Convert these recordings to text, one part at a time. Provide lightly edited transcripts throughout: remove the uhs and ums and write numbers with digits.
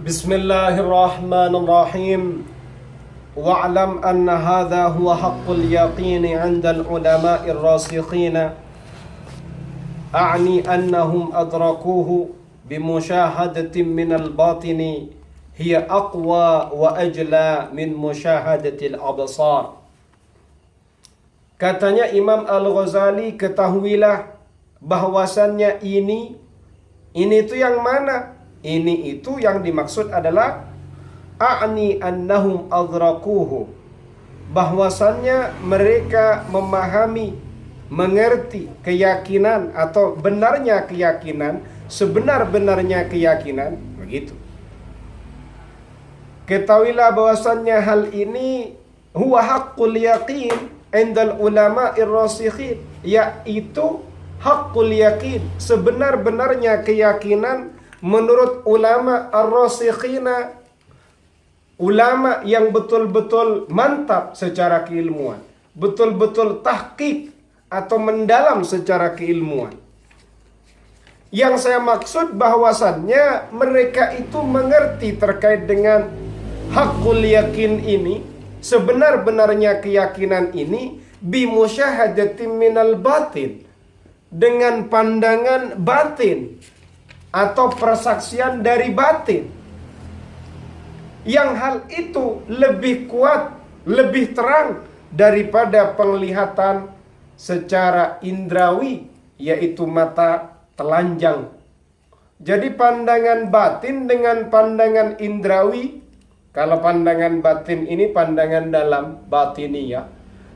Bismillahirrahmanirrahim. Wa'lam anna hadha huwa haqqul yaqini 'inda al-ulama'ir rasikhina. A'ni annahum adrakuhu bimusyahadatin minal batini hiya aqwa wa ajla min musyahadatil absar. Katanya Imam Al-Ghazali, ketahuilah bahwasannya ini itu yang mana? Ini itu yang dimaksud adalah a'ni annahum adrakuhu, bahwasannya mereka memahami, mengerti keyakinan atau benarnya keyakinan, sebenar-benarnya keyakinan, begitu. Ketahuilah bahwasannya hal ini huwa haqqul yaqin indal ulama'ir rasikhin, yaitu haqqul yaqin, sebenar-benarnya keyakinan menurut ulama ar-rasikhina, ulama yang betul-betul mantap secara keilmuan, betul-betul tahqiq atau mendalam secara keilmuan. Yang saya maksud bahwasannya mereka itu mengerti terkait dengan haqqul yakin ini, sebenar-benarnya keyakinan ini, bimusyahadatin minal batin, dengan pandangan batin atau persaksian dari batin, yang hal itu lebih kuat, lebih terang daripada penglihatan secara indrawi, yaitu mata telanjang. Jadi pandangan batin dengan pandangan indrawi, kalau pandangan batin ini pandangan dalam batiniyah,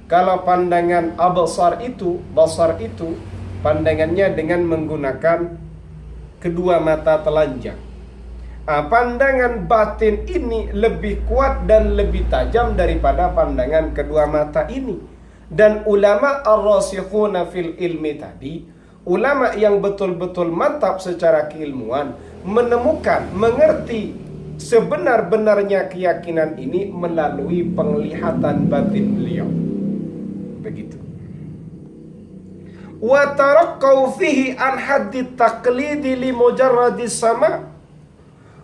kalau pandangan basar itu pandangannya dengan menggunakan kedua mata telanjang. Pandangan batin ini lebih kuat dan lebih tajam daripada pandangan kedua mata ini. Dan ulama ar-rasikhuna fil ilmi tadi, ulama yang betul-betul mantap secara keilmuan, menemukan, mengerti sebenar-benarnya keyakinan ini melalui penglihatan batin beliau. Begitu. Wa taraqqau fihi an haddi taqlidi li mujarradis sama.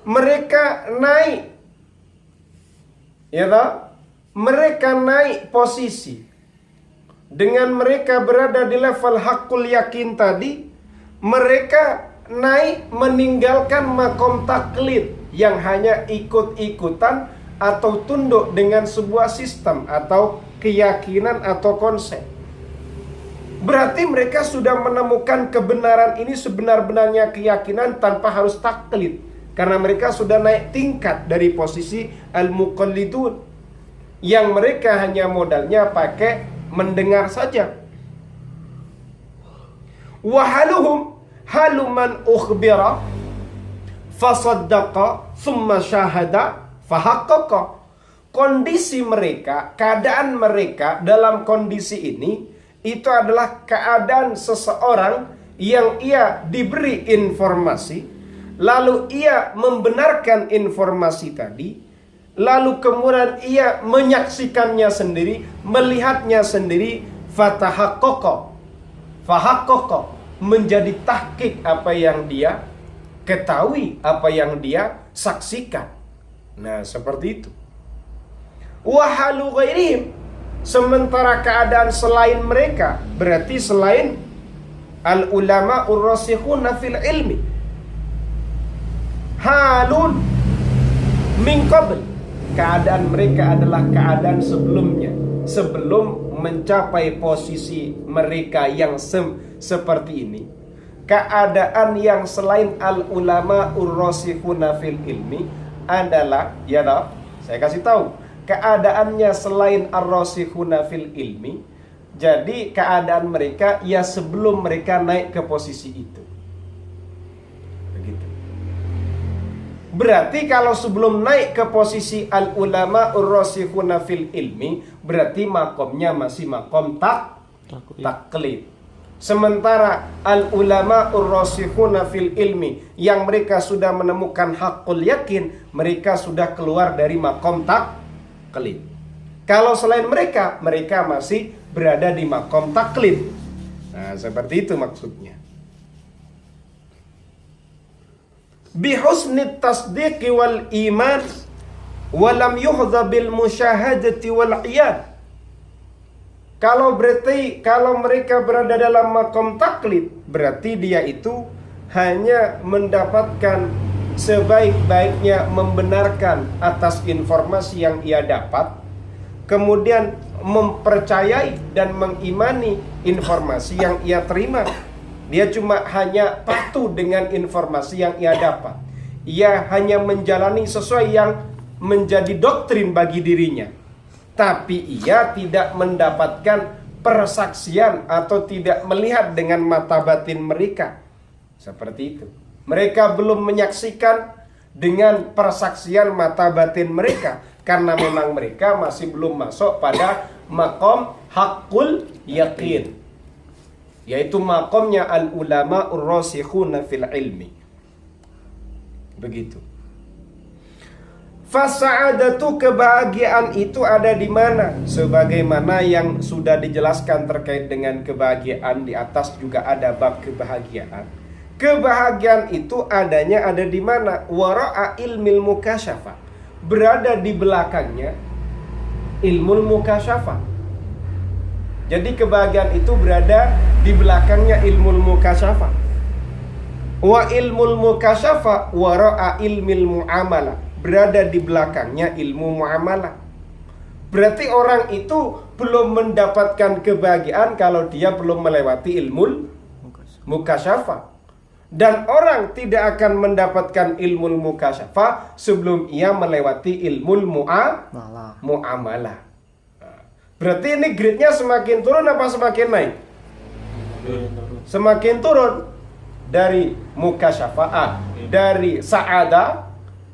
Mereka naik, ya tak? Mereka naik posisi. Dengan mereka berada di level haqqul yakin tadi, mereka naik meninggalkan makom taklid yang hanya ikut-ikutan atau tunduk dengan sebuah sistem atau keyakinan atau konsep. Berarti mereka sudah menemukan kebenaran ini sebenar-benarnya keyakinan tanpa harus taklid. Karena mereka sudah naik tingkat dari posisi al-muqallidun, yang mereka hanya modalnya pakai mendengar saja. Wahaluhum haluman ukhbira fasaddaqa thumma syahada fahaqqaqa. Kondisi mereka, keadaan mereka dalam kondisi ini, itu adalah keadaan seseorang yang ia diberi informasi, lalu ia membenarkan informasi tadi, lalu kemudian ia menyaksikannya sendiri, melihatnya sendiri, fahaqqaqa, menjadi tahqiq apa yang dia ketahui, apa yang dia saksikan. Nah, seperti itu. Wa halu ghairihim, sementara keadaan selain mereka, berarti selain al-ulama ur-rasikhuna fil ilmi, halun min qabl, keadaan mereka adalah keadaan sebelumnya, sebelum mencapai posisi mereka yang seperti ini. Keadaan yang selain al-ulama ur-rasikhuna fil ilmi adalah, ya toh, saya kasih tahu, keadaannya selain ar-rasikhuna fil ilmi. Jadi keadaan mereka ya sebelum mereka naik ke posisi itu. Begitu. Berarti kalau sebelum naik ke posisi al-ulama ur-rasikhuna fil ilmi, berarti makomnya masih makom taklid. Sementara al-ulama ur-rasikhuna fil ilmi, yang mereka sudah menemukan haqqul yakin, mereka sudah keluar dari makom taklid. Kalau selain mereka, mereka masih berada di makom taklid. Nah, seperti itu maksudnya. bihusnit tasdiqi wal iman walam yuhdha bil musyahadati wal iyad. Kalau mereka berada dalam makom taklid, berarti dia itu hanya mendapatkan sebaik-baiknya membenarkan atas informasi yang ia dapat, kemudian mempercayai dan mengimani informasi yang ia terima. Dia cuma hanya patuh dengan informasi yang ia dapat. Ia hanya menjalani sesuai yang menjadi doktrin bagi dirinya. Tapi ia tidak mendapatkan persaksian atau tidak melihat dengan mata batin mereka. Seperti itu. Mereka belum menyaksikan dengan persaksian mata batin mereka. Karena memang mereka masih belum masuk pada maqam haqqul yaqin. Yaitu maqamnya al-ulama ur-rasikhuna fil ilmi. Begitu. Fasa'adatu, kebahagiaan itu ada di mana? Sebagaimana yang sudah dijelaskan terkait dengan kebahagiaan di atas juga ada bab kebahagiaan. Kebahagiaan itu adanya ada di mana? Wara'a ilmil mukasyafah. Berada di belakangnya ilmu mukasyafah. Jadi kebahagiaan itu berada di belakangnya ilmu mukasyafah. Wa ilmul mukasyafah wara'a ilmil muamalah. Berada di belakangnya ilmu muamalah. Berarti orang itu belum mendapatkan kebahagiaan kalau dia belum melewati ilmu mukasyafah. Dan orang tidak akan mendapatkan ilmu mukasyafah sebelum ia melewati ilmu muamalah. Berarti ini grade-nya semakin turun apa semakin naik? Semakin turun. Dari mukasyafah, dari sa'adah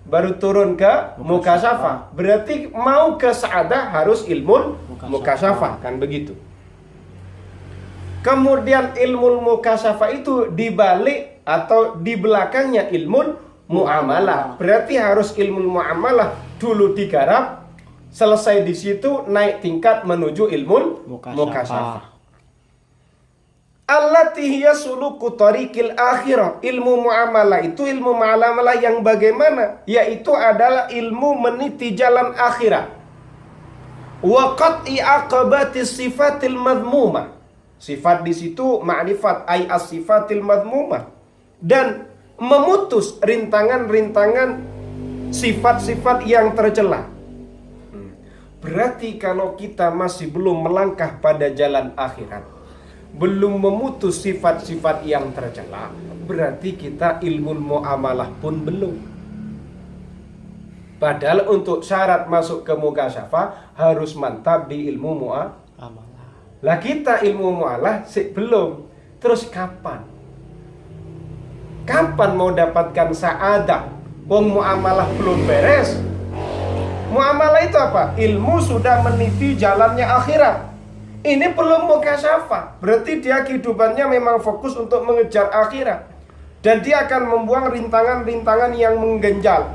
baru turun ke mukasyafah. Berarti mau ke sa'adah harus ilmu mukasyafah, kan begitu. Kemudian ilmu mukasyafah itu dibalik atau di belakangnya ilmu muamalah. Berarti harus ilmu muamalah dulu digarap, selesai di situ naik tingkat menuju ilmu mukasyafah. Allati hiya suluku tariqil akhirah. Ilmu muamalah itu ilmu muamalah yang bagaimana? Yaitu adalah ilmu meniti jalan akhirat. Wa qat'i aqabati sifatil madmumah. Sifat di situ ma'rifat ay as-sifatil madmumah. Dan memutus rintangan-rintangan sifat-sifat yang tercela. Berarti kalau kita masih belum melangkah pada jalan akhirat, belum memutus sifat-sifat yang tercela, berarti kita ilmu muamalah pun belum. Padahal untuk syarat masuk ke mukasyafah harus mantap di ilmu muamalah. Lah kita ilmu muamalah belum. Terus kapan? Kapan mau dapatkan sa'adah? Wong muamalah belum beres. Muamalah itu apa? Ilmu sudah meniti jalannya akhirat. Ini belum mukasyafah. Berarti dia kehidupannya memang fokus untuk mengejar akhirat. Dan dia akan membuang rintangan-rintangan yang mengganjal.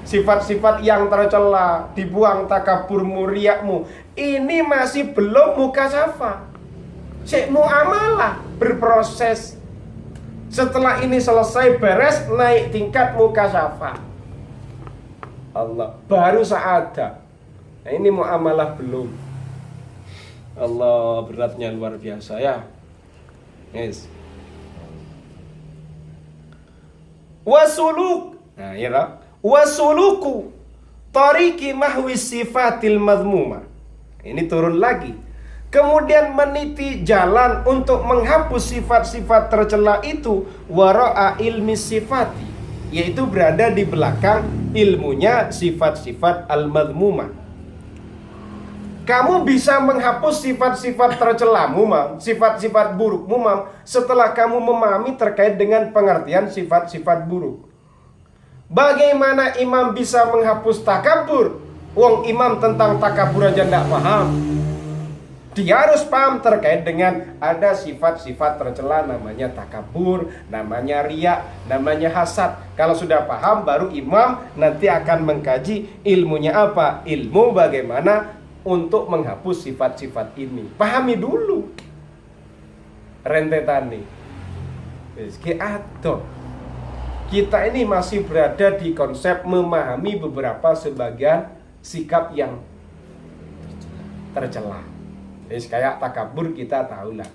Sifat-sifat yang tercela, dibuang takaburmu, riakmu. Ini masih belum mukasyafah. Syekh muamalah berproses. Setelah ini selesai beres, naik tingkat mukasyafah. Allah, baru sa'adah. Nah ini muamalah belum. Allah, beratnya luar biasa ya. Yes. Wasuluk. Nah, ya lah. Wasuluku tariqi mahwi sifatil madmumah. Ini turun lagi. Kemudian meniti jalan untuk menghapus sifat-sifat tercela itu wara'a ilmi sifati, yaitu berada di belakang ilmunya sifat-sifat al-madmumah. Kamu bisa menghapus sifat-sifat tercelamu, sifat-sifat burukmu, setelah kamu memahami terkait dengan pengertian sifat-sifat buruk. Bagaimana imam bisa menghapus takabur? Wong imam tentang takabur aja tidak paham. Dia harus paham terkait dengan ada sifat-sifat tercela, namanya takabur, namanya riya, namanya hasad. Kalau sudah paham, baru imam nanti akan mengkaji ilmunya apa? Ilmu bagaimana untuk menghapus sifat-sifat ini. Pahami dulu rentetan nih. Rizki atau Kita ini masih berada di konsep memahami beberapa sebagian sikap yang tercela. Jadi kayak takabur kita tahulah.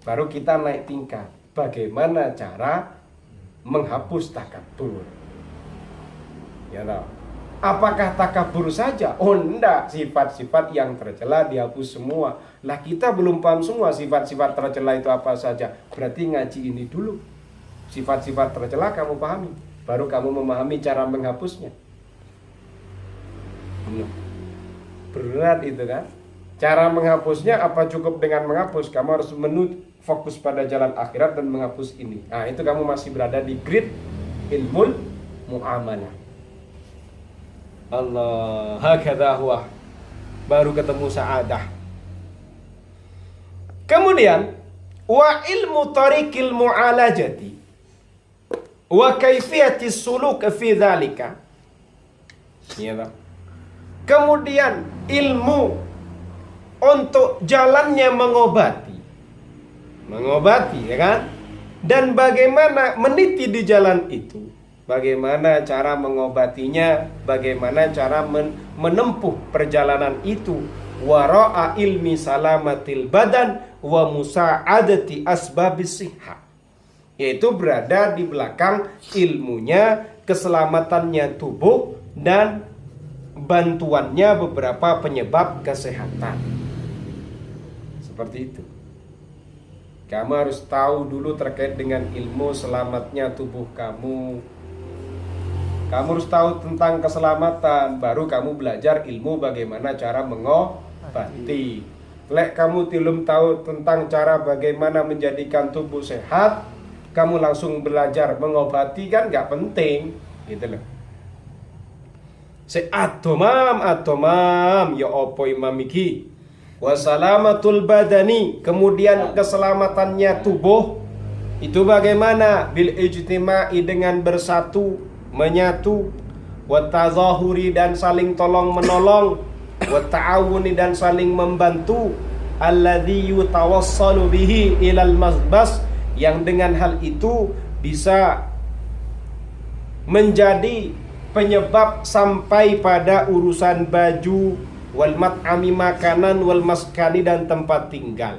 Baru kita naik tingkat. Bagaimana cara menghapus takabur? Ya tahu. Apakah takabur saja? Oh enggak, sifat-sifat yang tercela dihapus semua. Lah kita belum paham semua sifat-sifat tercela itu apa saja. Berarti ngaji ini dulu. Sifat-sifat tercela kamu pahami, baru kamu memahami cara menghapusnya. Berat itu kan. Cara menghapusnya apa cukup dengan menghapus? Kamu harus fokus pada jalan akhirat dan menghapus ini. Nah itu kamu masih berada di grid ilmul muamalah. Allah, hakadha huwa. Baru ketemu sa'adah. Kemudian wa ilmu tariqil mu'alajati wa kaifiyatis suluk fi dzalika. Ya. Kemudian ilmu untuk jalannya mengobati ya kan? Dan bagaimana meniti di jalan itu. Bagaimana cara mengobatinya, bagaimana cara menempuh perjalanan itu. Wara'a ilmi salamatil badan wa musa'adati asbabis sihha. Yaitu berada di belakang ilmunya, keselamatannya tubuh dan bantuannya beberapa penyebab kesehatan. Seperti itu. Kamu harus tahu dulu terkait dengan ilmu selamatnya tubuh kamu. Kamu harus tahu tentang keselamatan, baru kamu belajar ilmu bagaimana cara mengobati. Lek kamu belum tahu tentang cara bagaimana menjadikan tubuh sehat, kamu langsung belajar mengobati kan nggak penting, gitu loh. Atomam ya opo imam iki. Wasalamatul badani, kemudian keselamatannya tubuh itu bagaimana? Bil ijtima'i, dengan bersatu, menyatu, wa tazahuri, dan saling tolong menolong, wa ta'awuni, dan saling membantu, alladzi yutawassalu bihi ilal mazbas, yang dengan hal itu bisa menjadi penyebab sampai pada urusan baju, wal mat'ami, makanan, wal maskani, dan tempat tinggal.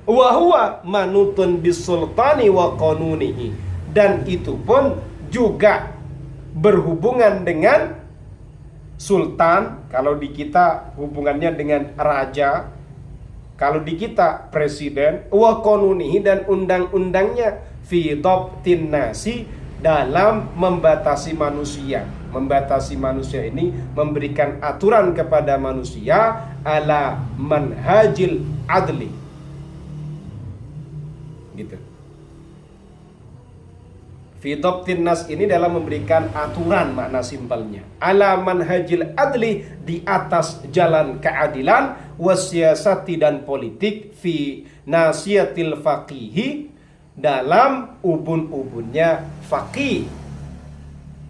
Wa huwa manutun bisultani wa qanunihi, dan itu pun juga berhubungan dengan sultan. Kalau di kita hubungannya dengan raja, kalau di kita presiden, wa qanunihi, dan undang-undangnya, fi dhabtin nasi, dalam membatasi manusia. Membatasi manusia ini memberikan aturan kepada manusia ala manhajil adli. Gitu. Fi dhabtin nas ini dalam memberikan aturan, makna simpelnya. Ala manhajil adli, di atas jalan keadilan, wasiasati, dan politik, fi nasiyatil faqihi, dalam ubun-ubunnya faqih.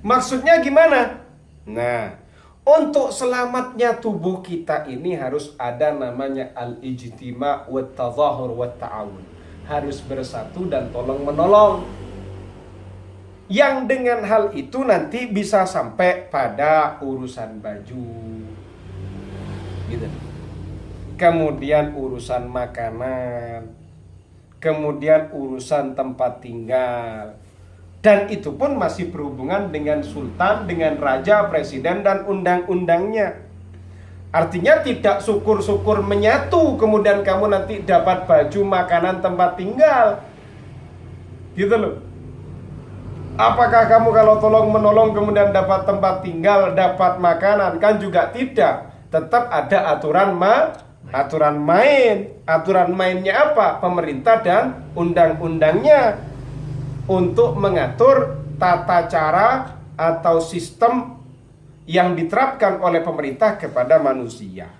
Maksudnya gimana? Nah, untuk selamatnya tubuh kita ini harus ada namanya al-ijtima' wa tazahur wa ta'awun. Harus bersatu dan tolong menolong. Yang dengan hal itu nanti bisa sampai pada urusan baju. Gitu. Kemudian urusan makanan. Kemudian urusan tempat tinggal. Dan itu pun masih berhubungan dengan sultan, dengan raja, presiden, dan undang-undangnya. Artinya tidak syukur-syukur menyatu, kemudian kamu nanti dapat baju, makanan, tempat tinggal. Gitu loh. Apakah kamu kalau tolong menolong kemudian dapat tempat tinggal, dapat makanan? Kan juga tidak. Tetap ada aturan main. Aturan mainnya apa? Pemerintah dan undang-undangnya untuk mengatur tata cara atau sistem yang diterapkan oleh pemerintah kepada manusia.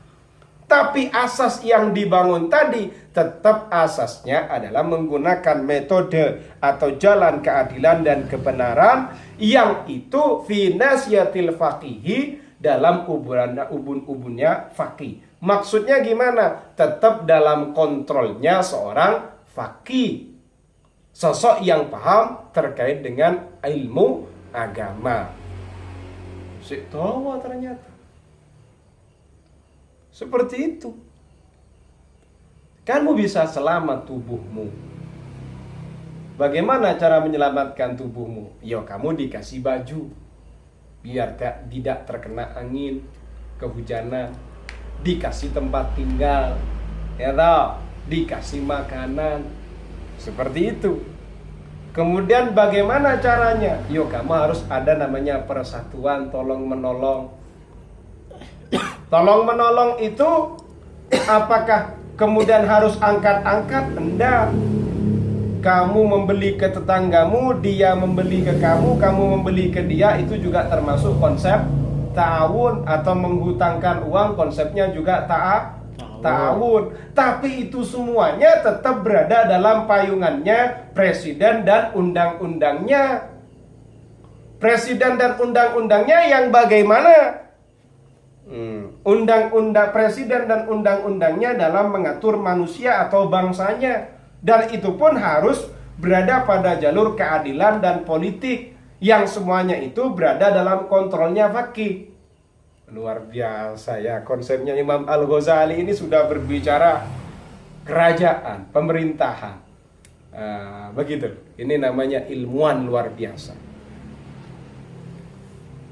Tapi asas yang dibangun tadi tetap asasnya adalah menggunakan metode atau jalan keadilan dan kebenaran, yang itu fi nasiyatil faqihi, dalam ubun-ubunnya faqih. Maksudnya gimana? Tetap dalam kontrolnya seorang faqih. Sosok yang paham terkait dengan ilmu agama. Si tahu ternyata. Seperti itu. Kamu bisa selamat tubuhmu. Bagaimana cara menyelamatkan tubuhmu? Ya kamu dikasih baju biar tidak terkena angin, kehujanan, dikasih tempat tinggal, ya toh, dikasih makanan. Seperti itu. Kemudian bagaimana caranya? Yo kamu harus ada namanya persatuan tolong menolong. Tolong menolong itu apakah kemudian harus angkat-angkat? Enggak. Kamu membeli ke tetanggamu, dia membeli ke kamu membeli ke dia, itu juga termasuk konsep ta'awun. Atau menghutangkan uang, konsepnya juga ta'awun. Tapi itu semuanya tetap berada dalam payungannya presiden dan undang-undangnya. Presiden dan undang-undangnya yang bagaimana? Undang-undang presiden dan undang-undangnya dalam mengatur manusia atau bangsanya. Dan itu pun harus berada pada jalur keadilan dan politik, yang semuanya itu berada dalam kontrolnya faqih. Luar biasa ya, konsepnya Imam Al-Ghazali ini sudah berbicara kerajaan, pemerintahan. Begitu, ini namanya ilmuwan luar biasa.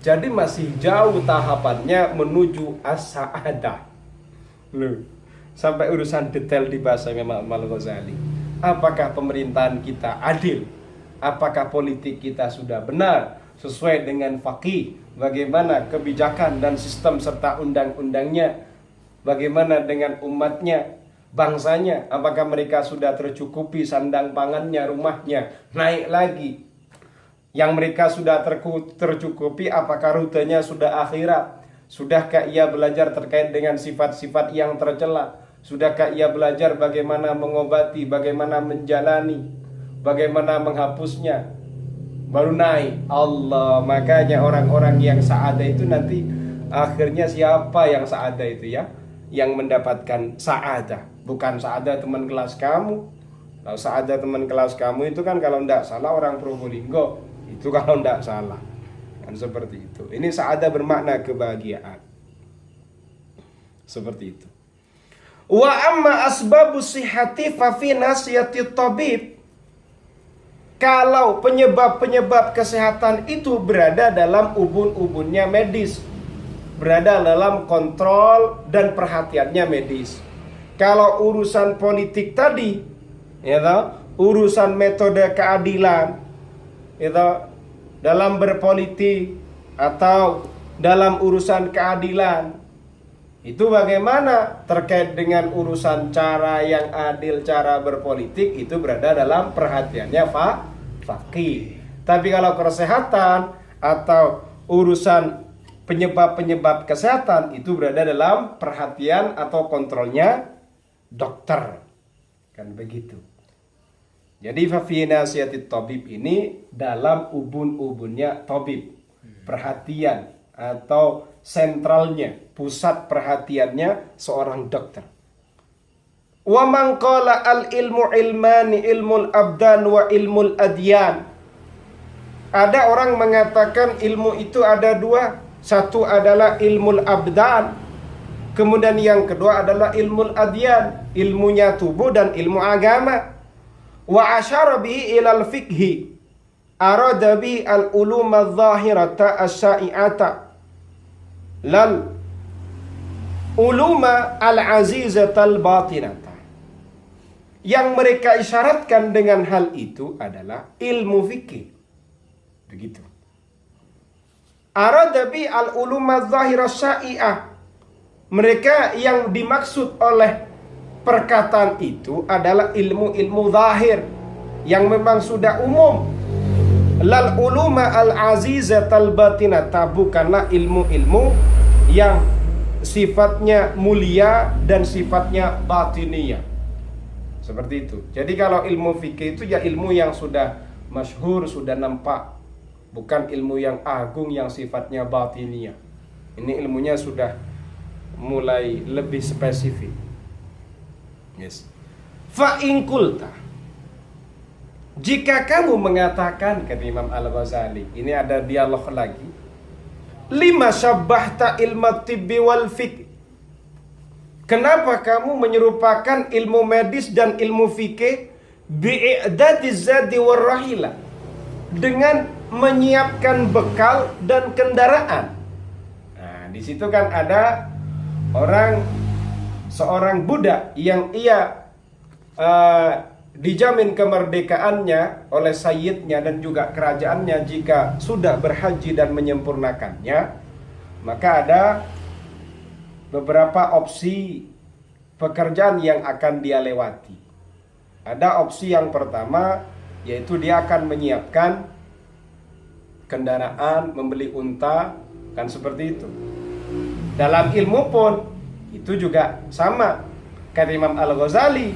Jadi masih jauh tahapannya menuju as-sa'adah. Sampai urusan detail dibahas Imam Al-Ghazali. Apakah pemerintahan kita adil? Apakah politik kita sudah benar sesuai dengan faqih? Bagaimana kebijakan dan sistem serta undang-undangnya? Bagaimana dengan umatnya, bangsanya? Apakah mereka sudah tercukupi sandang pangannya, rumahnya? Naik lagi. Yang mereka sudah tercukupi, apakah rutenya sudah akhirat? Sudahkah ia belajar terkait dengan sifat-sifat yang tercela? Sudahkah ia belajar bagaimana mengobati, bagaimana menjalani, bagaimana menghapusnya? Baru naik. Allah, makanya orang-orang yang sa'adah itu nanti akhirnya siapa yang sa'adah itu ya? Yang mendapatkan sa'adah. Bukan sa'adah teman kelas kamu. Kalau sa'adah teman kelas kamu itu kan kalau tidak salah orang Probolinggo. Itu kalau tidak salah. Kan seperti itu. Ini sa'adah bermakna kebahagiaan. Seperti itu. Wa amma asbabu sihhati fa fi nasiyati tabib. Kalau penyebab-penyebab kesehatan itu berada dalam ubun-ubunnya medis, berada dalam kontrol dan perhatiannya medis. Kalau urusan politik tadi, ya toh, urusan metode keadilan, ya toh, dalam berpolitik atau dalam urusan keadilan, itu bagaimana terkait dengan urusan cara yang adil, cara berpolitik, itu berada dalam perhatiannya faqih. Tapi kalau kesehatan atau urusan penyebab-penyebab kesehatan, itu berada dalam perhatian atau kontrolnya dokter. Kan begitu. Jadi fi nasiyatit tabib ini dalam ubun-ubunnya tabib. Perhatian atau sentralnya, pusat perhatiannya seorang dokter. Wa man qala al ilmu ilmani, ilmul abdan wa ilmul adyan. Ada orang mengatakan ilmu itu ada dua. Satu adalah ilmul abdan, kemudian yang kedua adalah ilmul adyan, ilmunya tubuh dan ilmu agama. Wa asyara bihi ilal fiqhi, arada bi al uluma adh-dhahirata as-sa'iata lal uluma al-azizatal batinata. Yang mereka isyaratkan dengan hal itu adalah ilmu fikih. Begitu. Aradabi al-uluma adh-dhahira syai'ah. Mereka yang dimaksud oleh perkataan itu adalah ilmu-ilmu zahir yang memang sudah umum. Lal uluma al-azizatal batinata, bukanlah ilmu-ilmu yang sifatnya mulia dan sifatnya batiniyah. Seperti itu. Jadi kalau ilmu fikih itu ya ilmu yang sudah masyhur, sudah nampak. Bukan ilmu yang agung yang sifatnya batiniyah. Ini ilmunya sudah mulai lebih spesifik. Yes. Fa in qulta, Jika kamu mengatakan, kata Imam Al-Ghazali, ini ada dialog lagi, lima syabbahta ilmu tibbi wal fiqh. Kenapa kamu menyerupakan ilmu medis dan ilmu fikih bi'idadiz zadi warrahila, dengan menyiapkan bekal dan kendaraan. Nah, di situ kan ada seorang budak yang ia dijamin kemerdekaannya oleh sayyidnya dan juga kerajaannya jika sudah berhaji dan menyempurnakannya, maka ada beberapa opsi pekerjaan yang akan dia lewati. Ada opsi yang pertama, yaitu dia akan menyiapkan kendaraan, membeli unta, kan seperti itu. Dalam ilmu pun itu juga sama. Kata Imam Al-Ghazali,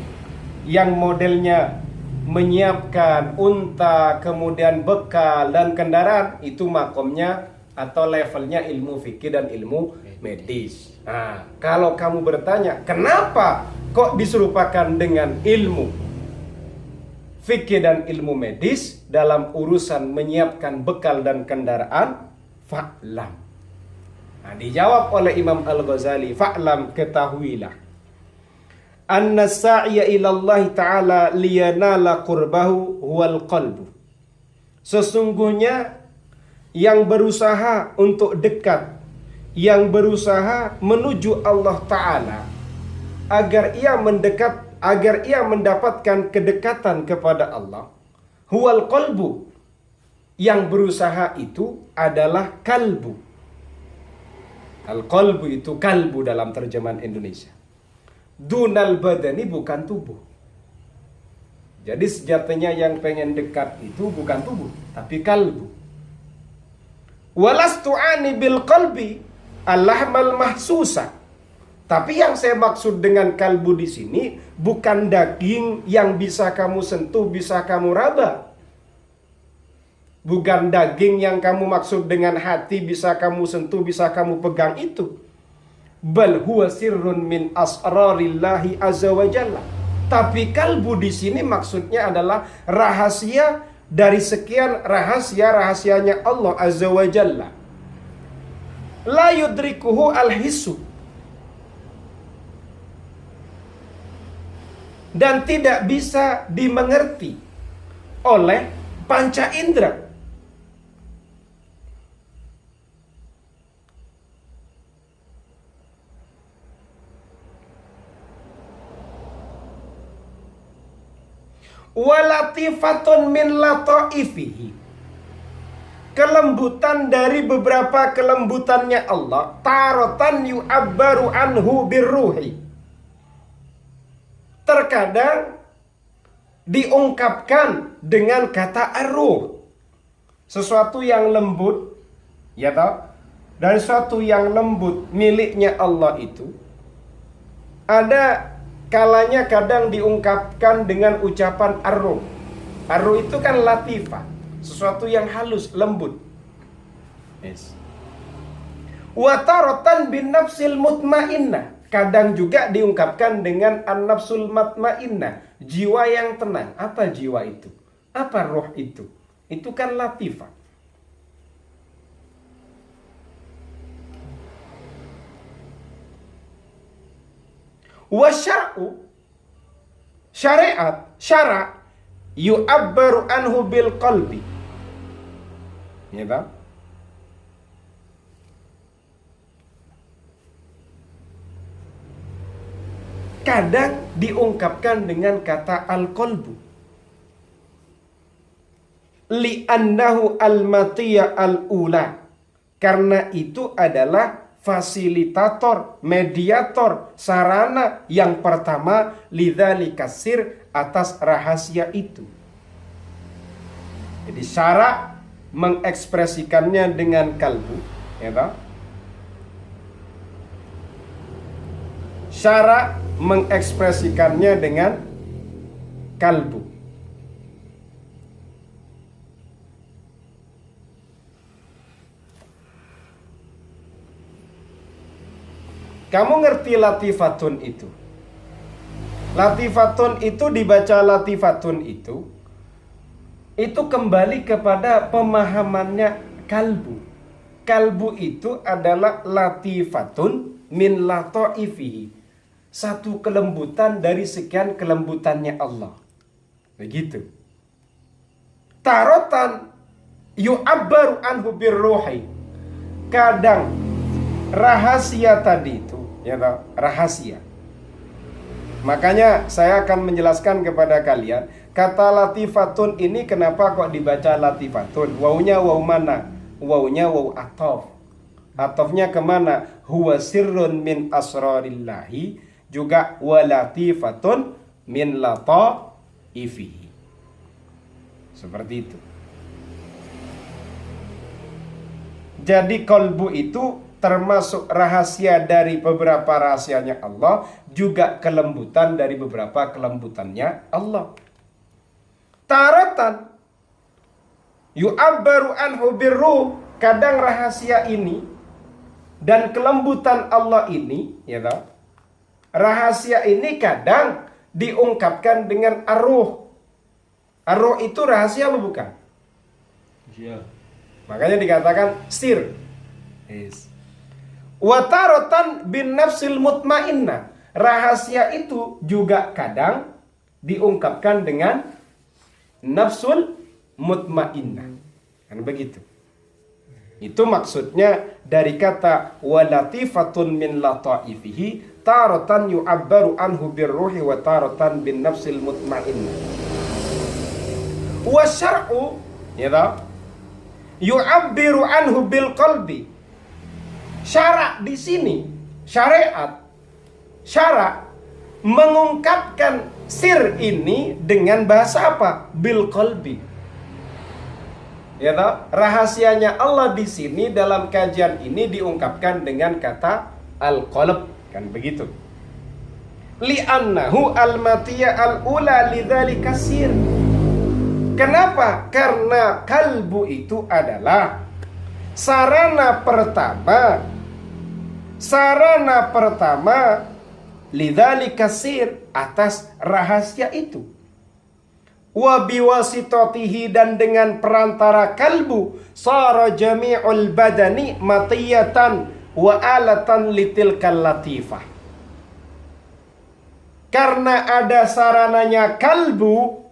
yang modelnya menyiapkan unta, kemudian bekal dan kendaraan, itu makomnya atau levelnya ilmu fikih dan ilmu medis. Nah, kalau kamu bertanya, kenapa kok diserupakan dengan ilmu fikih dan ilmu medis dalam urusan menyiapkan bekal dan kendaraan? Fa'lam. Nah, dijawab oleh Imam Al-Ghazali, fa'lam, ketahuilah, anna sa'ya ilallahi ta'ala liyanala qurbahu huwal qalbu. Sesungguhnya yang berusaha untuk dekat, yang berusaha menuju Allah Ta'ala agar ia mendapatkan kedekatan kepada Allah, huwal qalbu, yang berusaha itu adalah kalbu. Al-qalbu itu kalbu dalam terjemahan Indonesia. Dunal badani, bukan tubuh. Jadi sejatinya yang pengen dekat itu bukan tubuh, tapi kalbu. Walastu ani bil qalbi al-lahmal mahsusa. Tapi yang saya maksud dengan kalbu di sini bukan daging yang bisa kamu sentuh, bisa kamu raba. Bukan daging yang kamu maksud dengan hati, bisa kamu sentuh, bisa kamu pegang itu. Bal huwa sirrun min asrarillahi azza wa jalla. Tapi kalbu di sini maksudnya adalah rahasia dari sekian rahasianya Allah azza wa jalla. La yudrikuhu al-hissu, dan tidak bisa dimengerti oleh panca indera. Walatifatun min lataifihi, kelembutan dari beberapa kelembutannya Allah. Taratan yu'abbaru anhu birruhi, terkadang diungkapkan dengan kata ar-ruh, sesuatu yang lembut, ya toh, dari sesuatu yang lembut miliknya Allah itu ada kalanya kadang diungkapkan dengan ucapan ar-ruh. Ar-ruh itu kan latifah, sesuatu yang halus, lembut. Yes. Wa taratan bin nafsil mutmainnah, kadang juga diungkapkan dengan an-nafsul mutmainnah, jiwa yang tenang. Apa jiwa itu? Apa roh itu? Itu kan latifah. Wasya'u, syariat, syara' yu'abbaru anhu bil qalbi. Ya tak? Kadang diungkapkan dengan kata al-qalbu. Li'annahu al-matiyya al-ula, karena itu adalah fasilitator, mediator, sarana yang pertama lidzalika sir, atas rahasia itu. Jadi syara mengekspresikannya dengan kalbu, ya toh? Syara mengekspresikannya dengan kalbu. Kamu ngerti latifatun itu? Latifatun itu dibaca latifatun itu itu kembali kepada pemahamannya kalbu. Kalbu itu adalah latifatun min lataifihi. Satu kelembutan dari sekian kelembutannya Allah. Begitu. Tarotan yu'abbaru anhu birruhi. Kadang rahasia tadi itu, ya tahu, rahasia. Makanya saya akan menjelaskan kepada kalian, kata latifatun ini kenapa kok dibaca latifatun? Wawunya waw mana? Wawunya waw atof. Atofnya kemana? Huwa sirrun min asrarillahi. Juga walatifatun min lataifihi. Seperti itu. Jadi kolbu itu termasuk rahasia dari beberapa rahasianya Allah, juga kelembutan dari beberapa kelembutannya Allah. Taratan yu'abbaru anhu birruh. Kadang rahasia ini dan kelembutan Allah ini, ya tahu, rahasia ini kadang diungkapkan dengan ar-ruh. Ar-ruh itu rahasia apa bukan? Iya. Makanya dikatakan sir. Yes. Wataratan bin nafsil mutmainnah. Rahasia itu juga kadang diungkapkan dengan nafsul mutmainnah. Kan begitu. Itu maksudnya dari kata walatifatun min lataifihi, taratan yu'abbaru anhu birruhi wa taratan bin nafsil mutmainnah. Wa syar'u, ya tahu, yu'abbiru anhu bil qalbi. Syara' di sini, syariat, syara' mengungkapkan sir ini dengan bahasa apa? Bil qalbi. Ya tahu, rahasianya Allah di sini dalam kajian ini diungkapkan dengan kata al-qalb, kan begitu. Li'annahu al-matiyya al-ula lidzalika sir. Kenapa? Karena kalbu itu adalah sarana pertama lidzalika sir, atas rahasia itu. Wa biwasitatihi, dan dengan perantara kalbu, sara jami'ul badani matiyatan wa alatan litilkal latifah. Karena ada sarananya kalbu,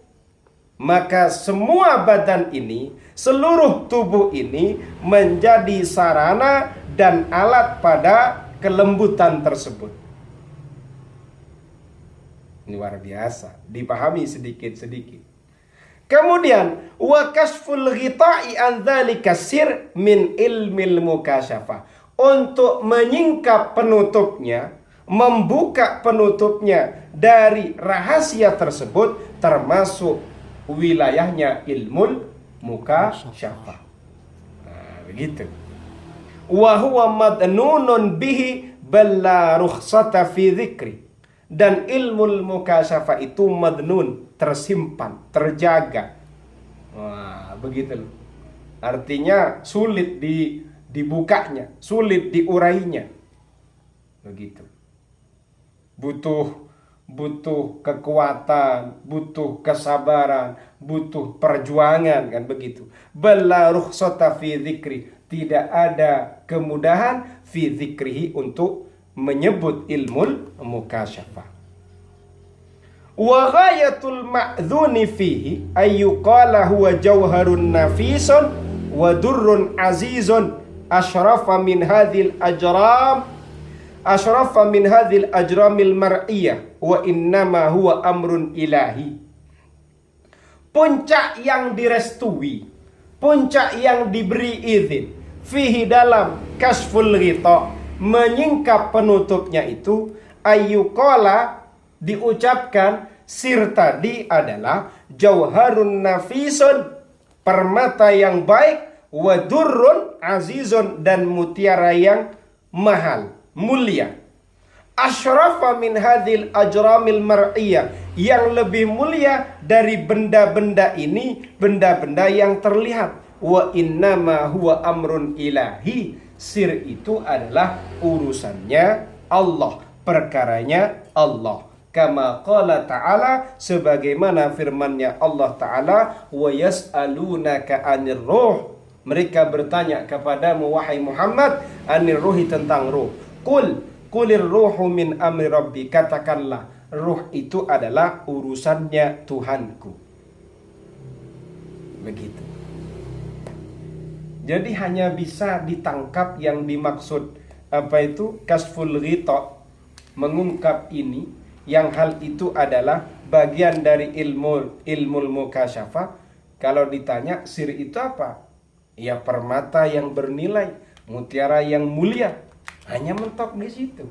maka semua badan ini, seluruh tubuh ini menjadi sarana dan alat pada kelembutan tersebut. Luar biasa, dipahami sedikit-sedikit. Kemudian wa kasful ghita'i an dzalika sir min ilmil mukasyafah. Untuk menyingkap penutupnya, membuka penutupnya dari rahasia tersebut, termasuk wilayahnya ilmul mukasyafah. Nah, begitu. Wa huwa madnunun bihi balla rukhsata fi dzikri. Dan ilmul mukasyafah itu madnun, tersimpan, terjaga. Wah, begitu loh. Artinya sulit dibukanya, sulit diurainya. Begitu. Butuh kekuatan, butuh kesabaran, butuh perjuangan, kan begitu. Balla rukhsata fi dzikri. Tidak ada kemudahan fi dzikrihi, untuk menyebut ilmul mukasyafah. Wa ghayatul ma'dzuni fihi ayyuqala huwa jawharun nafisun wa durrun azizun ashrafa min hadhil ajramil mar'iyah wa innama huwa amrun ilahi. Puncak yang direstui, puncak yang diberi izin, fihi dalam kasful ghita, menyingkap penutupnya itu, ayyuqala, diucapkan sir tadi adalah jauharun nafisun, permata yang baik, wadurrun azizun, dan mutiara yang mahal, mulia. Ashrafa min hadhil ajramil mar'iyah, yang lebih mulia dari benda-benda ini, benda-benda yang terlihat. Wa innama huwa amrun ilahi, sir itu adalah urusannya Allah, perkaranya Allah. Kama qala ta'ala, sebagaimana firman-Nya Allah Ta'ala, wa yas'alunaka 'anir ruh. Mereka bertanya kepadamu wahai Muhammad, 'anir ruhi, tentang ruh. Qulir ruhu min amri rabbi. Katakanlah, ruh itu adalah urusannya Tuhanku. Begitu. Jadi hanya bisa ditangkap yang dimaksud kasful ghita, mengungkap ini, yang hal itu adalah bagian dari ilmu mukasyafah. Kalau ditanya sir itu apa? Ya permata yang bernilai, mutiara yang mulia. Hanya mentok di situ.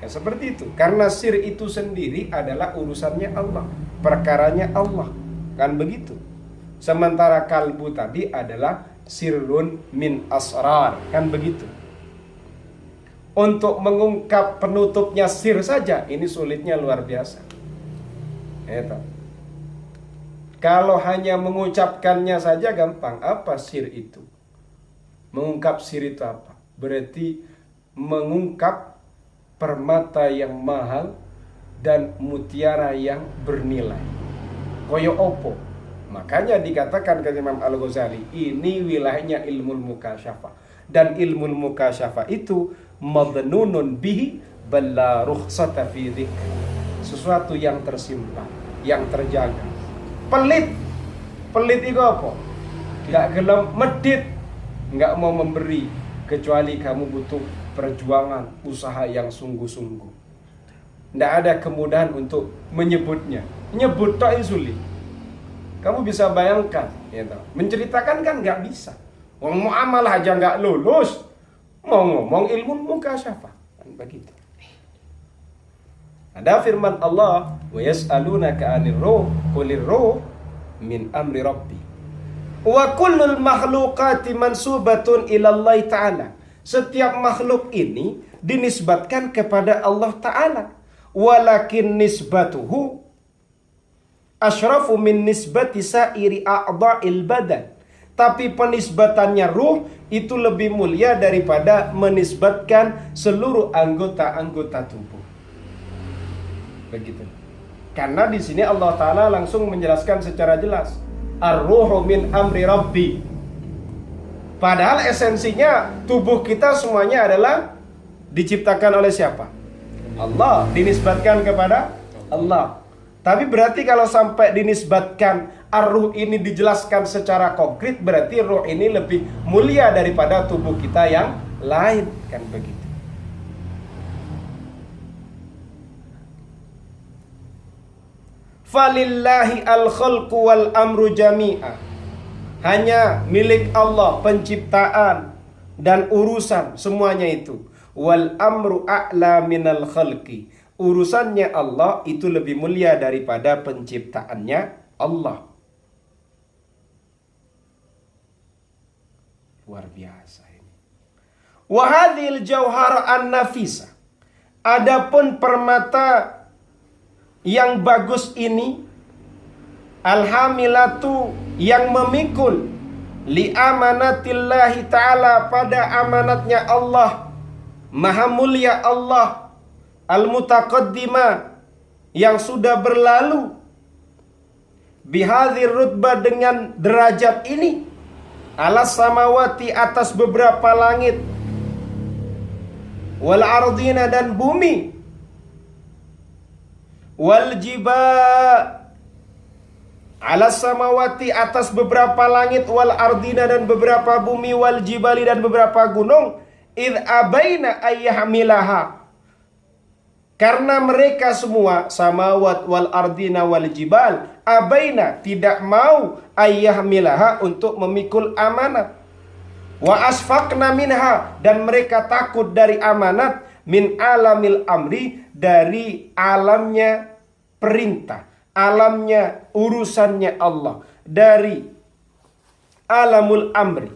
Ya, seperti itu. Karena sir itu sendiri adalah urusannya Allah, perkaranya Allah. Kan begitu. Sementara kalbu tadi adalah sirrun min asrar. Kan begitu. Untuk mengungkap penutupnya sir saja, ini sulitnya luar biasa. Kalau hanya mengucapkannya saja gampang. Apa sir itu? Mengungkap sir itu apa? Berarti mengungkap permata yang mahal dan mutiara yang bernilai. Koyo opo. Makanya dikatakan ke Imam Al-Ghazali, ini wilayahnya ilmu mukasyafah. Dan ilmu mukasyafah itu madnunun bihi balla rukhsata fi dzikr. Sesuatu yang tersimpan, yang terjaga. Pelit itu apa? Gak gelem medit, gak mau memberi, kecuali kamu butuh perjuangan, usaha yang sungguh-sungguh. Tidak ada kemudahan untuk menyebutnya. Nyebut tak sulit. Kamu bisa bayangkan, menceritakan kan nggak bisa. Mau muamalah aja nggak lulus, mau ngomong ilmu mukasyafah, kan begitu. Ada firman Allah, wa yas'alunaka 'anir ruh, qulir ruh min amri rabbi. Wa kullul makhluqati mansubatun ila Allah Ta'ala. Setiap makhluk ini dinisbatkan kepada Allah Ta'ala. Walakin nisbatuhu asyrafu min nisbati sa'iri a'dha'il badan. Tapi penisbatannya ruh itu lebih mulia daripada menisbatkan seluruh anggota-anggota tubuh. Begitu. Karena di sini Allah Ta'ala langsung menjelaskan secara jelas, ar-ruhu min amri rabbi. Padahal esensinya tubuh kita semuanya adalah diciptakan oleh siapa? Allah, dinisbatkan kepada Allah. Tapi berarti kalau sampai dinisbatkan ar-ruh ini dijelaskan secara konkret, berarti ruh ini lebih mulia daripada tubuh kita yang lain, kan begitu. Falillahi al-khalqu wal amru jami'a. Hanya milik Allah penciptaan dan urusan semuanya itu. Wal amru a'la minal khalqi. Urusannya Allah itu lebih mulia daripada penciptaannya Allah. Luar biasa ini. Wa hadhil jauhar an-nafisa. Adapun permata yang bagus ini, alhamilatu, yang memikul li amanatillahi ta'ala, pada amanatnya Allah, maha mulia Allah, al-mutaqaddimah, yang sudah berlalu, bihadhir rutbah, dengan derajat ini, alas samawati, atas beberapa langit, wal ardina, dan bumi, wal jibal, alas samawati, atas beberapa langit, wal ardina, dan beberapa bumi, wal jibali, dan beberapa gunung, id abaina ayyahmilaha, karena mereka semua, samawat wal ardina wal jibal, abaina, tidak mau, ayyahmilaha, untuk memikul amanat, wa asfaqna minha, dan mereka takut dari amanat, min alamil amri, dari alamnya perintah, alamnya urusannya Allah, dari alamul amri.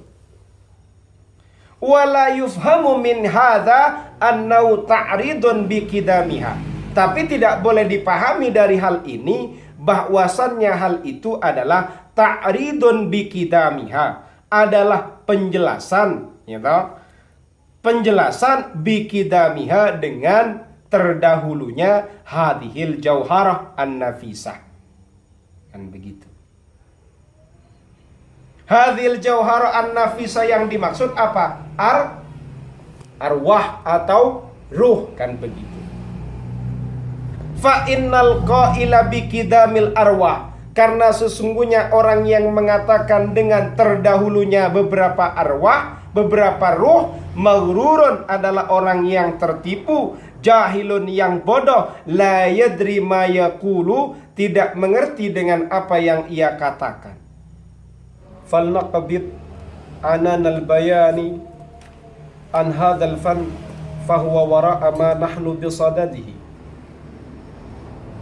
Wala yufhamu min hadza annau ta'ridun bikidamiha. Tapi tidak boleh dipahami dari hal ini bahwasannya hal itu adalah ta'ridun bikidamiha, adalah penjelasan, ya toh? Penjelasan bikidamiha, dengan terdahulunya hadhil jauharah an-nafisah. Kan begitu. Hadhil jauharah an-nafisah yang dimaksud apa? Arwah atau ruh, kan begitu. Fa innal qaila bikidamil arwah, karena sesungguhnya orang yang mengatakan dengan terdahulunya beberapa arwah, beberapa ruh, maghrurun adalah orang yang tertipu, jahilun yang bodoh, la yadri ma yaqulu, tidak mengerti dengan apa yang ia katakan. Falnaqbid ananal bayani an hadzal fan fahuwa wara'a ma nahnu bisadadihi.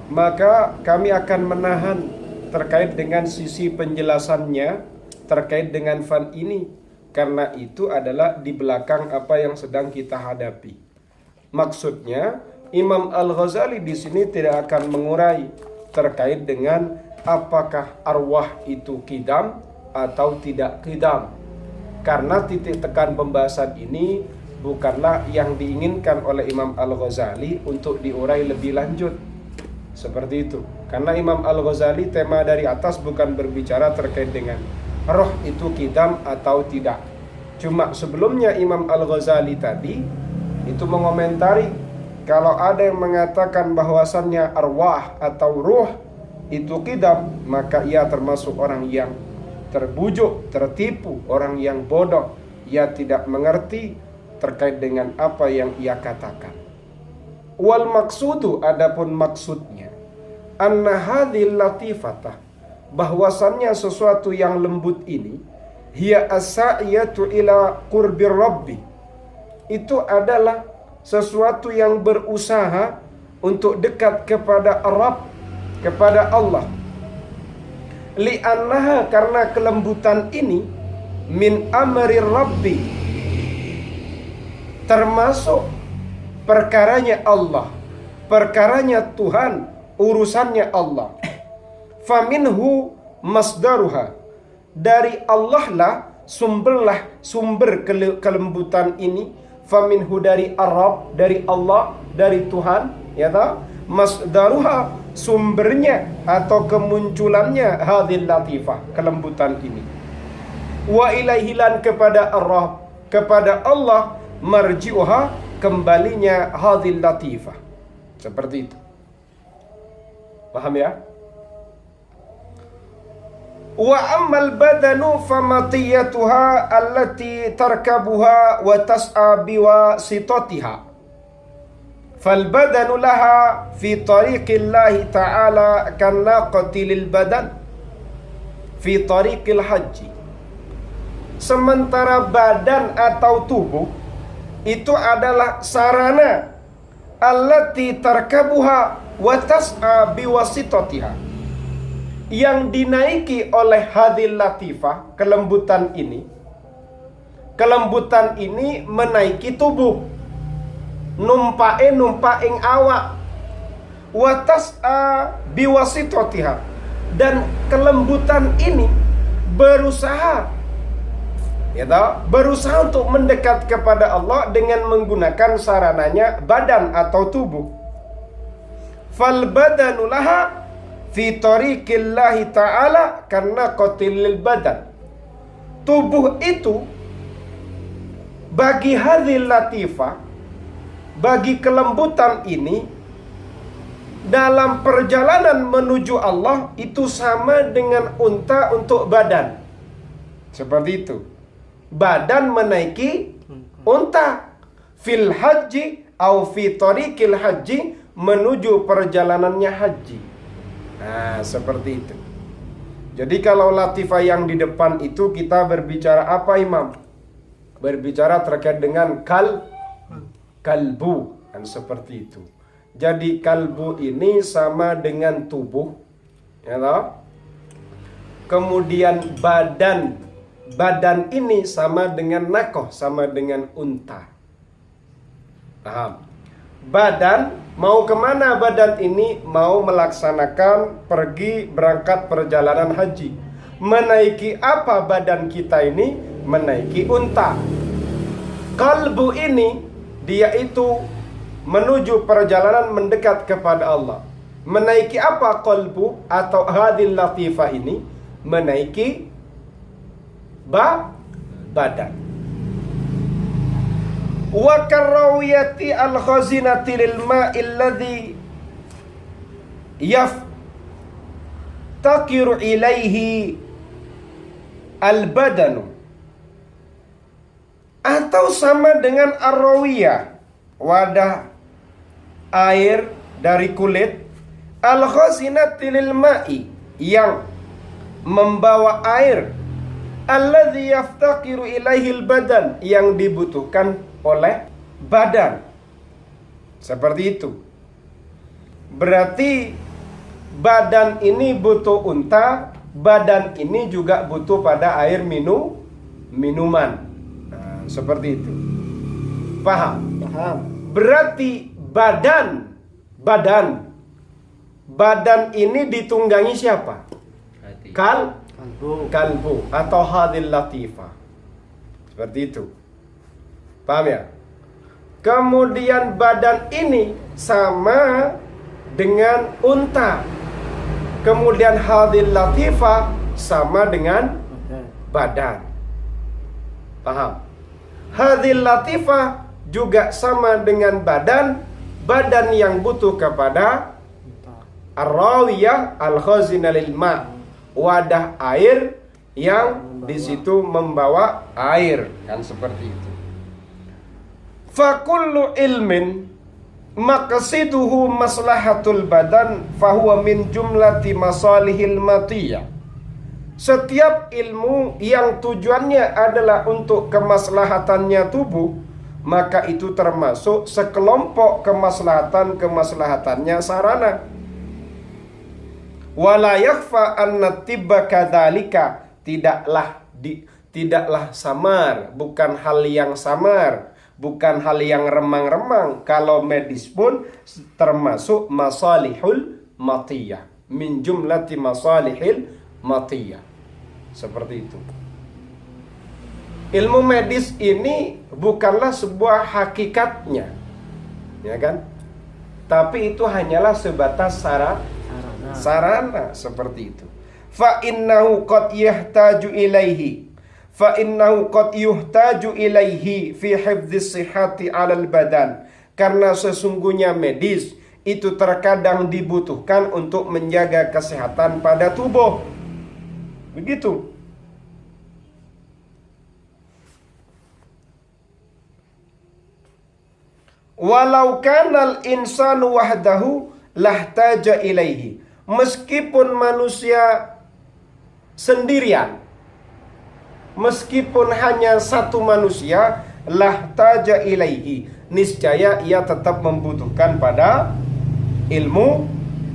Maka kami akan menahan terkait dengan sisi penjelasannya terkait dengan fan ini, karena itu adalah di belakang apa yang sedang kita hadapi. Maksudnya Imam Al-Ghazali di sini tidak akan mengurai terkait dengan apakah arwah itu qidam atau tidak qidam, karena titik tekan pembahasan ini bukanlah yang diinginkan oleh Imam Al-Ghazali untuk diurai lebih lanjut. Seperti itu. Karena Imam Al-Ghazali tema dari atas bukan berbicara terkait dengan roh itu qidam atau tidak. Cuma sebelumnya Imam Al-Ghazali tadi itu mengomentari kalau ada yang mengatakan bahwasannya arwah atau ruh itu qidam, maka ia termasuk orang yang terbujuk, tertipu, orang yang bodoh. Ia tidak mengerti terkait dengan apa yang ia katakan. Wal maksudu, adapun maksudnya, anna hadhil latifatah, bahwasannya sesuatu yang lembut ini, hiya as-sa'iyatu ila qurbir rabbi, itu adalah sesuatu yang berusaha untuk dekat kepada Rabb, kepada Allah. Li'annaha, karena kelembutan ini, min amri rabbi, termasuk perkaranya Allah, perkaranya Tuhan, urusannya Allah. Faminhu masdaruha, dari Allah lah sumber kelembutan ini. Faminhu, dari Arab, dari Allah, dari Tuhan, ya ta? Masdaruha, sumbernya atau kemunculannya hadhil latifah, kelembutan ini. Wa ilaihilan, kepada Allah, kepada Allah, marji'uha, kembalinya hadhil latifah. Seperti itu. Paham ya? Wa ammal badanu famatiyatuha allati tarkabuha wa tas'a biwasitatiha. Fal badanu laha fi tariqillahi ta'ala kannaqati lil badan fi tariqil haji. Sementara badan atau tubuh itu adalah sarana allati tarkabuha wa tas'a biwasitatiha, yang dinaiki oleh hadhil latifah, kelembutan ini. Kelembutan ini menaiki tubuh, numpaing awak. Wa tas'a biwasitatiha, dan kelembutan ini berusaha, ya tahu, berusaha untuk mendekat kepada Allah dengan menggunakan sarananya badan atau tubuh. Fal badanu laha fi tariqillahi ta'ala karena qatilil badan. Tubuh itu bagi hadhil latifah, bagi kelembutan ini, dalam perjalanan menuju Allah itu sama dengan unta untuk badan. Seperti itu. Badan menaiki unta. Fil haji au fi tariqil haji, menuju perjalanannya haji. Nah, seperti itu. Jadi kalau latifah yang di depan itu kita berbicara apa, Imam? Berbicara terkait dengan kalbu, kan seperti itu. Jadi kalbu ini sama dengan tubuh, ya toh? Kemudian badan ini sama dengan nakoh, sama dengan unta. Paham? Badan, mau kemana badan ini? Mau melaksanakan berangkat perjalanan haji. Menaiki apa badan kita ini? Menaiki unta. Kalbu ini, dia itu menuju perjalanan mendekat kepada Allah. Menaiki apa qalbu atau hadil latifah ini? Menaiki badan. Wa karrawiyati al-khazinati lil ma'il ladzi yaftakiru ilaihi al-badanu. Atau sama dengan arrawiyah, wadah air dari kulit, al-khazinati lil ma'i, yang membawa air, alladzi yaftakiru ilaihil badan, yang dibutuhkan oleh badan. Seperti itu. Berarti badan ini butuh unta, badan ini juga butuh pada air minuman. Nah, seperti itu. Paham? Paham. Berarti badan ini ditunggangi siapa? Hati. Kalbu atau hadil latifah. Seperti itu. Paham ya? Kemudian badan ini sama dengan unta. Kemudian hadil latifah sama dengan badan. Paham? Hadil latifah juga sama dengan badan yang butuh kepada ar-rawiyah al-khazina lil ma', wadah air yang di situ membawa air, kan seperti itu. Fa kullu ilmin maqsiduhu maslahatul badan fahuwa min jumlati masalihil matiyah. Setiap ilmu yang tujuannya adalah untuk kemaslahatannya tubuh, maka itu termasuk sekelompok kemaslahatannya sarana. Wala yakhfa anna tibba kadzalika, tidaklah samar, bukan hal yang samar, bukan hal yang remang-remang. Kalau medis pun termasuk masalihul matiyah, min jumlati masalihil matiyah. Seperti itu. Ilmu medis ini bukanlah sebuah hakikatnya, ya kan? Tapi itu hanyalah sebatas sarana seperti itu. Fa innahu qad yuhtaju ilaihi fi hifdzis sihhati 'alal badan. Karena sesungguhnya medis itu terkadang dibutuhkan untuk menjaga kesehatan pada tubuh. Begitu. Walau kanal insanu wahdahu lahtaja ilaihi. Meskipun manusia sendirian, meskipun hanya satu manusia, lahtaja ilaihi, niscaya ia tetap membutuhkan pada ilmu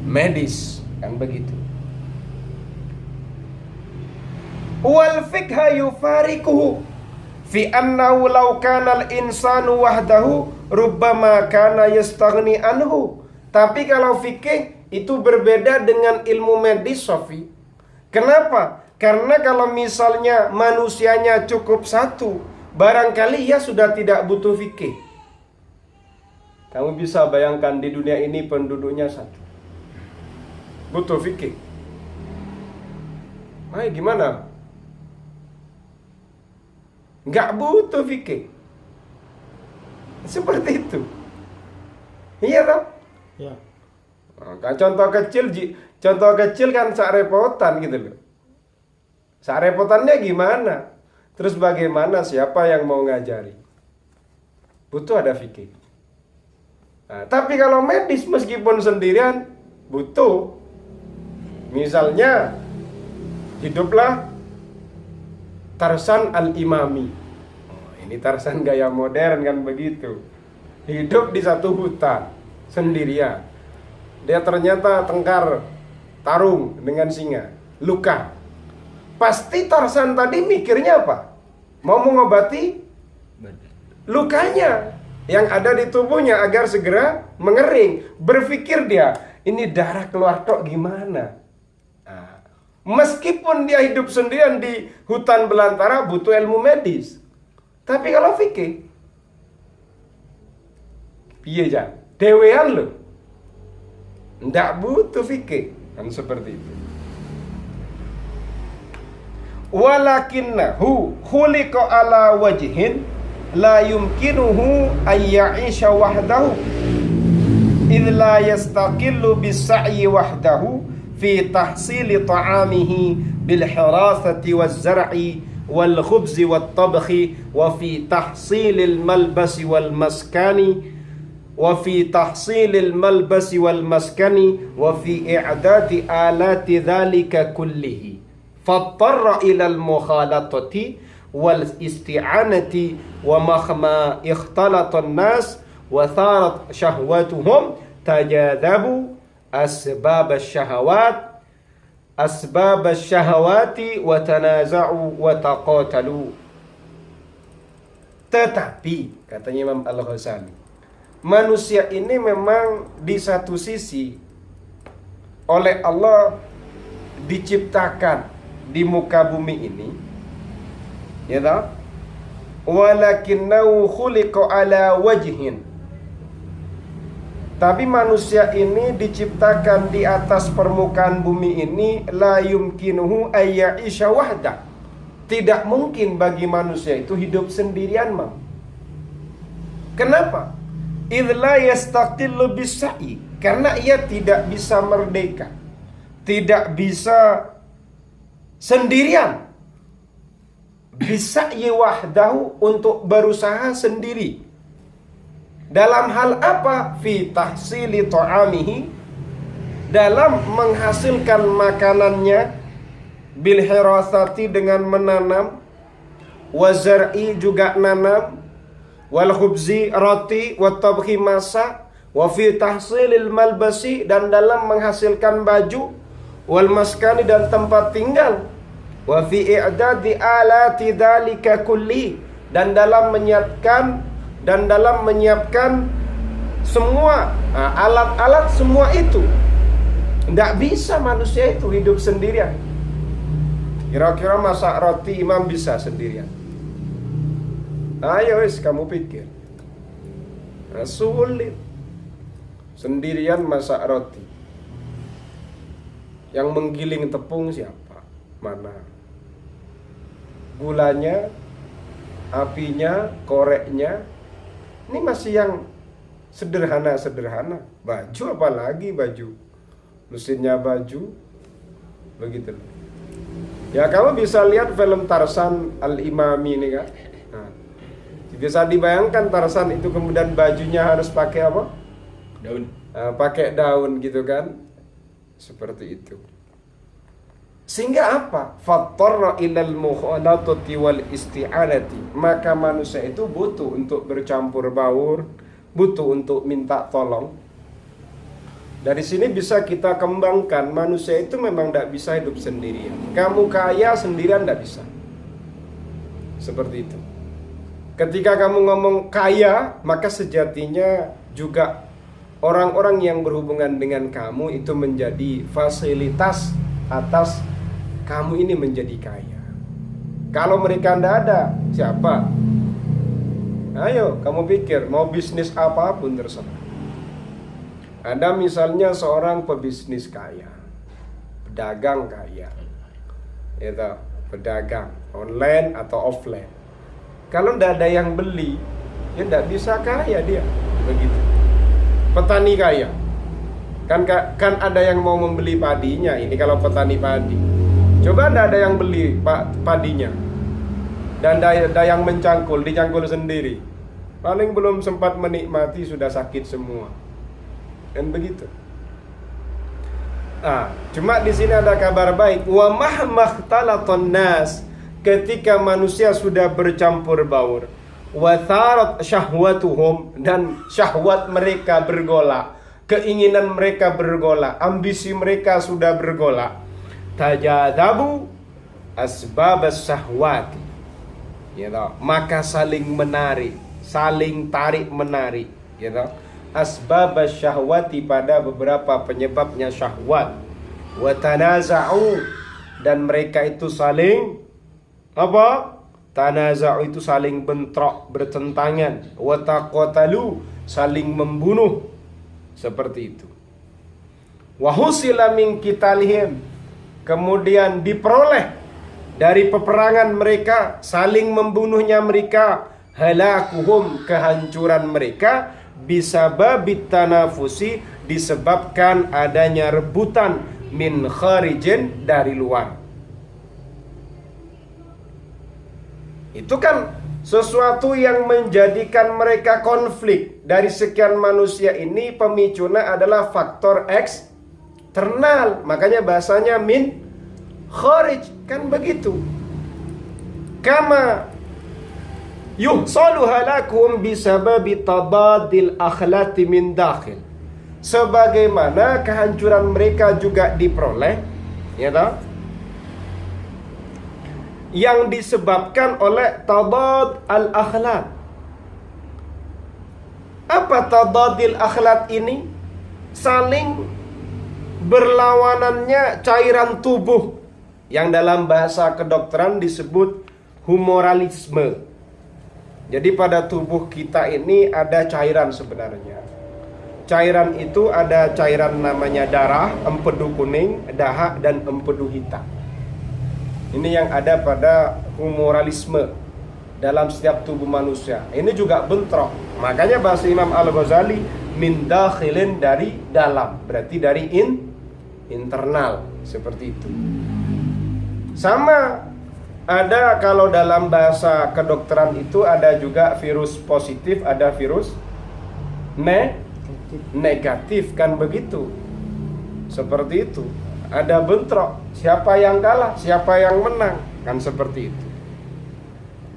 medis, kan begitu. Wal fikha yufarikuhu fi annahu law kana al insanu wahdahu rubbama kana yastaghni anhu. Tapi kalau fikih itu berbeda dengan ilmu medis, Sofi. Kenapa? Karena kalau misalnya manusianya cukup satu, barangkali ia sudah tidak butuh fikih. Kamu bisa bayangkan di dunia ini penduduknya satu, butuh fikih. Gimana? Nggak butuh fikih. Seperti itu. Iya toh? Ya. Nah, contoh kecil kan sak repotan gitu loh. Sak repotannya gimana? Terus bagaimana, siapa yang mau ngajari? Butuh ada fikih. Nah, tapi kalau medis meskipun sendirian butuh. Misalnya hiduplah Tarsan al-Imami. Ini Tarsan gaya modern kan begitu. Hidup di satu hutan sendirian. Dia ternyata tengkar tarung dengan singa, luka. Pasti Tarsan tadi mikirnya apa? Mau mengobati lukanya yang ada di tubuhnya agar segera mengering. Berpikir dia, ini darah keluar tok gimana? Nah, meskipun dia hidup sendirian di hutan belantara butuh ilmu medis. Tapi kalau fikih, piye jan? Dewean lo. Ndak butuh fikih. Kan seperti itu. Walakinnahu khuliqa ala wajhin la yumkinuhu ay ya'isha wahdahu idh la yastaqillu bis-sa'yi wahdahu fi tahsili ta'amihi bil hirasati waz-zar'i wal khubzi wat tabkhi wa fi tahsilil malbasi wal maskani wa fi tahsilil malbasi wal maskani wa fi i'dadi alati dhalika kullihi fattarra ilal mukhalatati wal isti'anati wa mahma ikhtalatan nas wa tharat syahwatuhum tajadabu asbab syahawati wa tanaza'u wa taqatalu. Tetapi katanya Imam Al-Ghazali, manusia ini memang di satu sisi oleh Allah diciptakan di muka bumi ini, ya tak? Walakinnahu khuliqa ala wajhin. Tapi manusia ini diciptakan di atas permukaan bumi ini la yumkinuhu ayya'isha wahda. Tidak mungkin bagi manusia itu hidup sendirian, Mam. Kenapa? Idh la yastaqillu bis-sa'i. Karena ia tidak bisa merdeka, tidak bisa sendirian. Bisa wahdahu, untuk berusaha sendiri. Dalam hal apa? Fi tahsili ta'amihi, dalam menghasilkan makanannya, bil hirasati, dengan menanam, wazar'i, juga nanam, wal khubzi, roti, wat tabkhi, masak, wa fi tahsilil malbasi, dan dalam menghasilkan baju, wal maskani, dan tempat tinggal, wa fi i'dadi alati dzalika kulli, dan dalam menyiapkan semua alat-alat semua itu. Tidak bisa manusia itu hidup sendirian. Kira-kira masak roti Imam bisa sendirian? Ayo wis kamu pikir. Sulit sendirian masak roti. Yang menggiling tepung siapa? Mana? Gulanya, apinya, koreknya, ini masih yang sederhana-sederhana. Baju apalagi baju, mesinnya baju, begitu. Ya kamu bisa lihat film Tarzan Al-Imami ini kan. Nah, bisa dibayangkan Tarzan itu kemudian bajunya harus pakai apa? Daun. Pakai daun gitu kan. Seperti itu. Sehingga apa? Fattarra ilal mukhalatati wal isti'anati. Maka manusia itu butuh untuk bercampur baur, butuh untuk minta tolong. Dari sini bisa kita kembangkan, manusia itu memang tidak bisa hidup sendirian. Kamu kaya sendirian tidak bisa. Seperti itu. Ketika kamu ngomong kaya, maka sejatinya juga orang-orang yang berhubungan dengan kamu itu menjadi fasilitas atas kamu ini menjadi kaya. Kalau mereka tidak ada, siapa? Ayo, kamu pikir, mau bisnis apapun terserah. Ada misalnya seorang pebisnis kaya, pedagang kaya, itu pedagang online atau offline. Kalau tidak ada yang beli, ya tidak bisa kaya dia, begitu. Petani kaya, kan ada yang mau membeli padinya. Ini kalau petani padi, coba tidak ada yang beli padinya, dan ada yang dicangkul sendiri. Paling belum sempat menikmati sudah sakit semua. Dan begitu. Cuma di sini ada kabar baik. Wa mahmakhtalatan nas, ketika manusia sudah bercampur baur, wa tharat syahwatuhum, dan syahwat mereka bergolak, keinginan mereka bergolak, ambisi mereka sudah bergolak, tajadabu asbabas syahwati, ya toh, maka saling menarik, saling tarik menarik, ya toh, asbabas syahwati, pada beberapa penyebabnya syahwat, wa tanaza'u, dan mereka itu saling apa? Tanaza'u itu saling bentrok, bertentangan, wa taqatalu, saling membunuh, Seperti itu. Wahusila min qitalihim, kemudian diperoleh dari peperangan mereka, saling membunuhnya mereka, halakuhum, kehancuran mereka, bisababit tanafusi, disebabkan adanya rebutan, min kharijin, dari luar. Itu kan sesuatu yang menjadikan mereka konflik. Dari sekian manusia ini, pemicunya adalah faktor eksternal. Makanya bahasanya min kharij, kan begitu. Kama yuhsalu halakum bisababi tadadil akhlati min dakhil, sebagaimana kehancuran mereka juga diperoleh, ya toh, yang disebabkan oleh tadad al-akhlaq. Apa tadadil akhlaq ini? Saling berlawanannya cairan tubuh, yang dalam bahasa kedokteran disebut humoralisme. Jadi pada tubuh kita ini ada cairan sebenarnya. Cairan itu ada cairan namanya darah, empedu kuning, dahak, dan empedu hitam. Ini yang ada pada humoralisme dalam setiap tubuh manusia. Ini juga bentrok. Makanya bahasa Imam Al-Ghazali, min dakhilin, dari dalam. Berarti dari internal. Seperti itu. Sama ada kalau dalam bahasa kedokteran itu ada juga virus positif, ada virus negatif, kan begitu. Seperti itu. Ada bentrok, siapa yang kalah, siapa yang menang, kan seperti itu.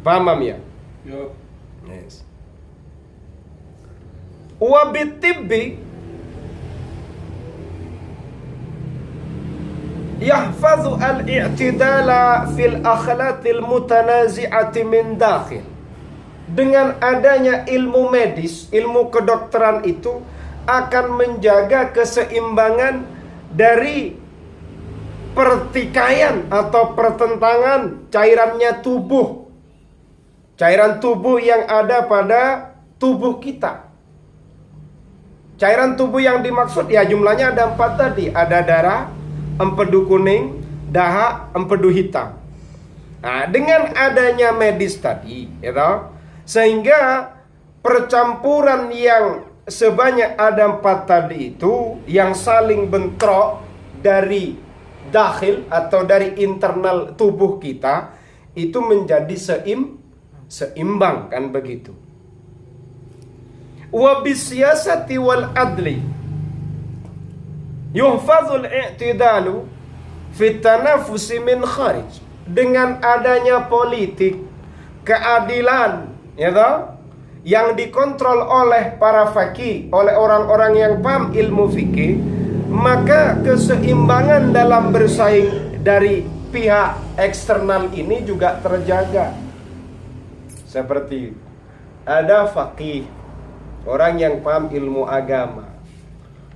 Paham ya? Yo. Yes. Wa bitibbi yahfazu al-i'tidala fil akhlaqil mutanazi'ati min dakhil. Dengan adanya ilmu medis, ilmu kedokteran itu akan menjaga keseimbangan dari pertikaian atau pertentangan cairannya tubuh. Cairan tubuh yang ada pada tubuh kita. Cairan tubuh yang dimaksud ya jumlahnya ada 4 tadi. Ada darah, empedu kuning, dahak, empedu hitam. Nah, dengan adanya medis tadi, ya, sehingga percampuran yang sebanyak ada 4 tadi itu yang saling bentrok dari dakhil atau dari internal tubuh kita itu menjadi seimbang, kan begitu. Wa bisyasati wal adli yuhfazul i'tidalu fit tanafusi min kharij. Dengan adanya politik, keadilan, ya toh, yang dikontrol oleh para faqih, oleh orang-orang yang paham ilmu fikih, maka keseimbangan dalam bersaing dari pihak eksternal ini juga terjaga. Seperti ada faqih, orang yang paham ilmu agama.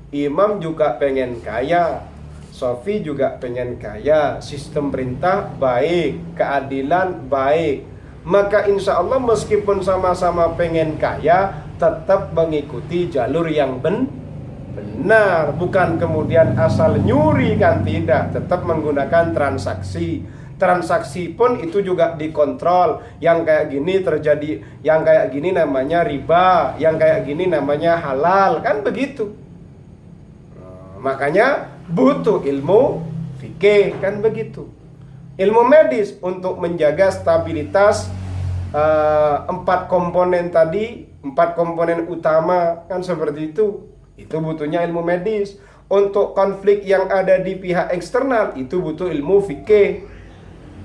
Imam juga pengen kaya, Sofi juga pengen kaya, sistem perintah baik, keadilan baik. Maka insya Allah meskipun sama-sama pengen kaya, tetap mengikuti jalur yang benar, bukan kemudian asal nyuri, kan tidak, tetap menggunakan transaksi. Transaksi pun itu juga dikontrol. Yang kayak gini terjadi, yang kayak gini namanya riba, yang kayak gini namanya halal, kan begitu. Makanya butuh ilmu fikih, kan begitu. Ilmu medis untuk menjaga stabilitas 4 komponen tadi, 4 komponen utama, kan seperti itu. Itu butuhnya ilmu medis. Untuk konflik yang ada di pihak eksternal itu butuh ilmu fikih.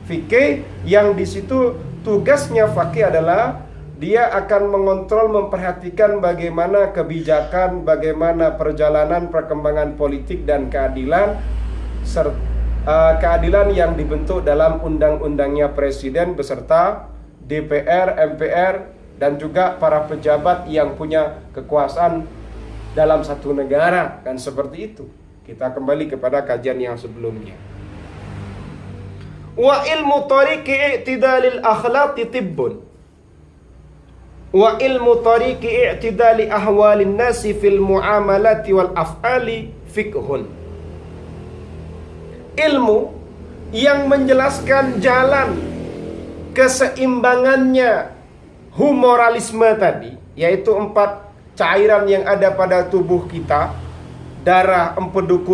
Fikih yang di situ tugasnya fakih adalah dia akan mengontrol, memperhatikan bagaimana kebijakan, bagaimana perjalanan perkembangan politik dan keadilan, keadilan yang dibentuk dalam undang-undangnya presiden beserta DPR, MPR, dan juga para pejabat yang punya kekuasaan dalam satu negara, kan seperti itu. Kita kembali kepada kajian yang sebelumnya. Wa ilmu tariqi i'tidalil akhlaqi tibbun. Wa ilmu tariqi i'tidali ahwalin nasi fil muamalati wal af'ali fiqhun. Ilmu yang menjelaskan jalan keseimbangannya humoralisme tadi, yaitu 4 cairan yang ada pada tubuh kita, darah, empedu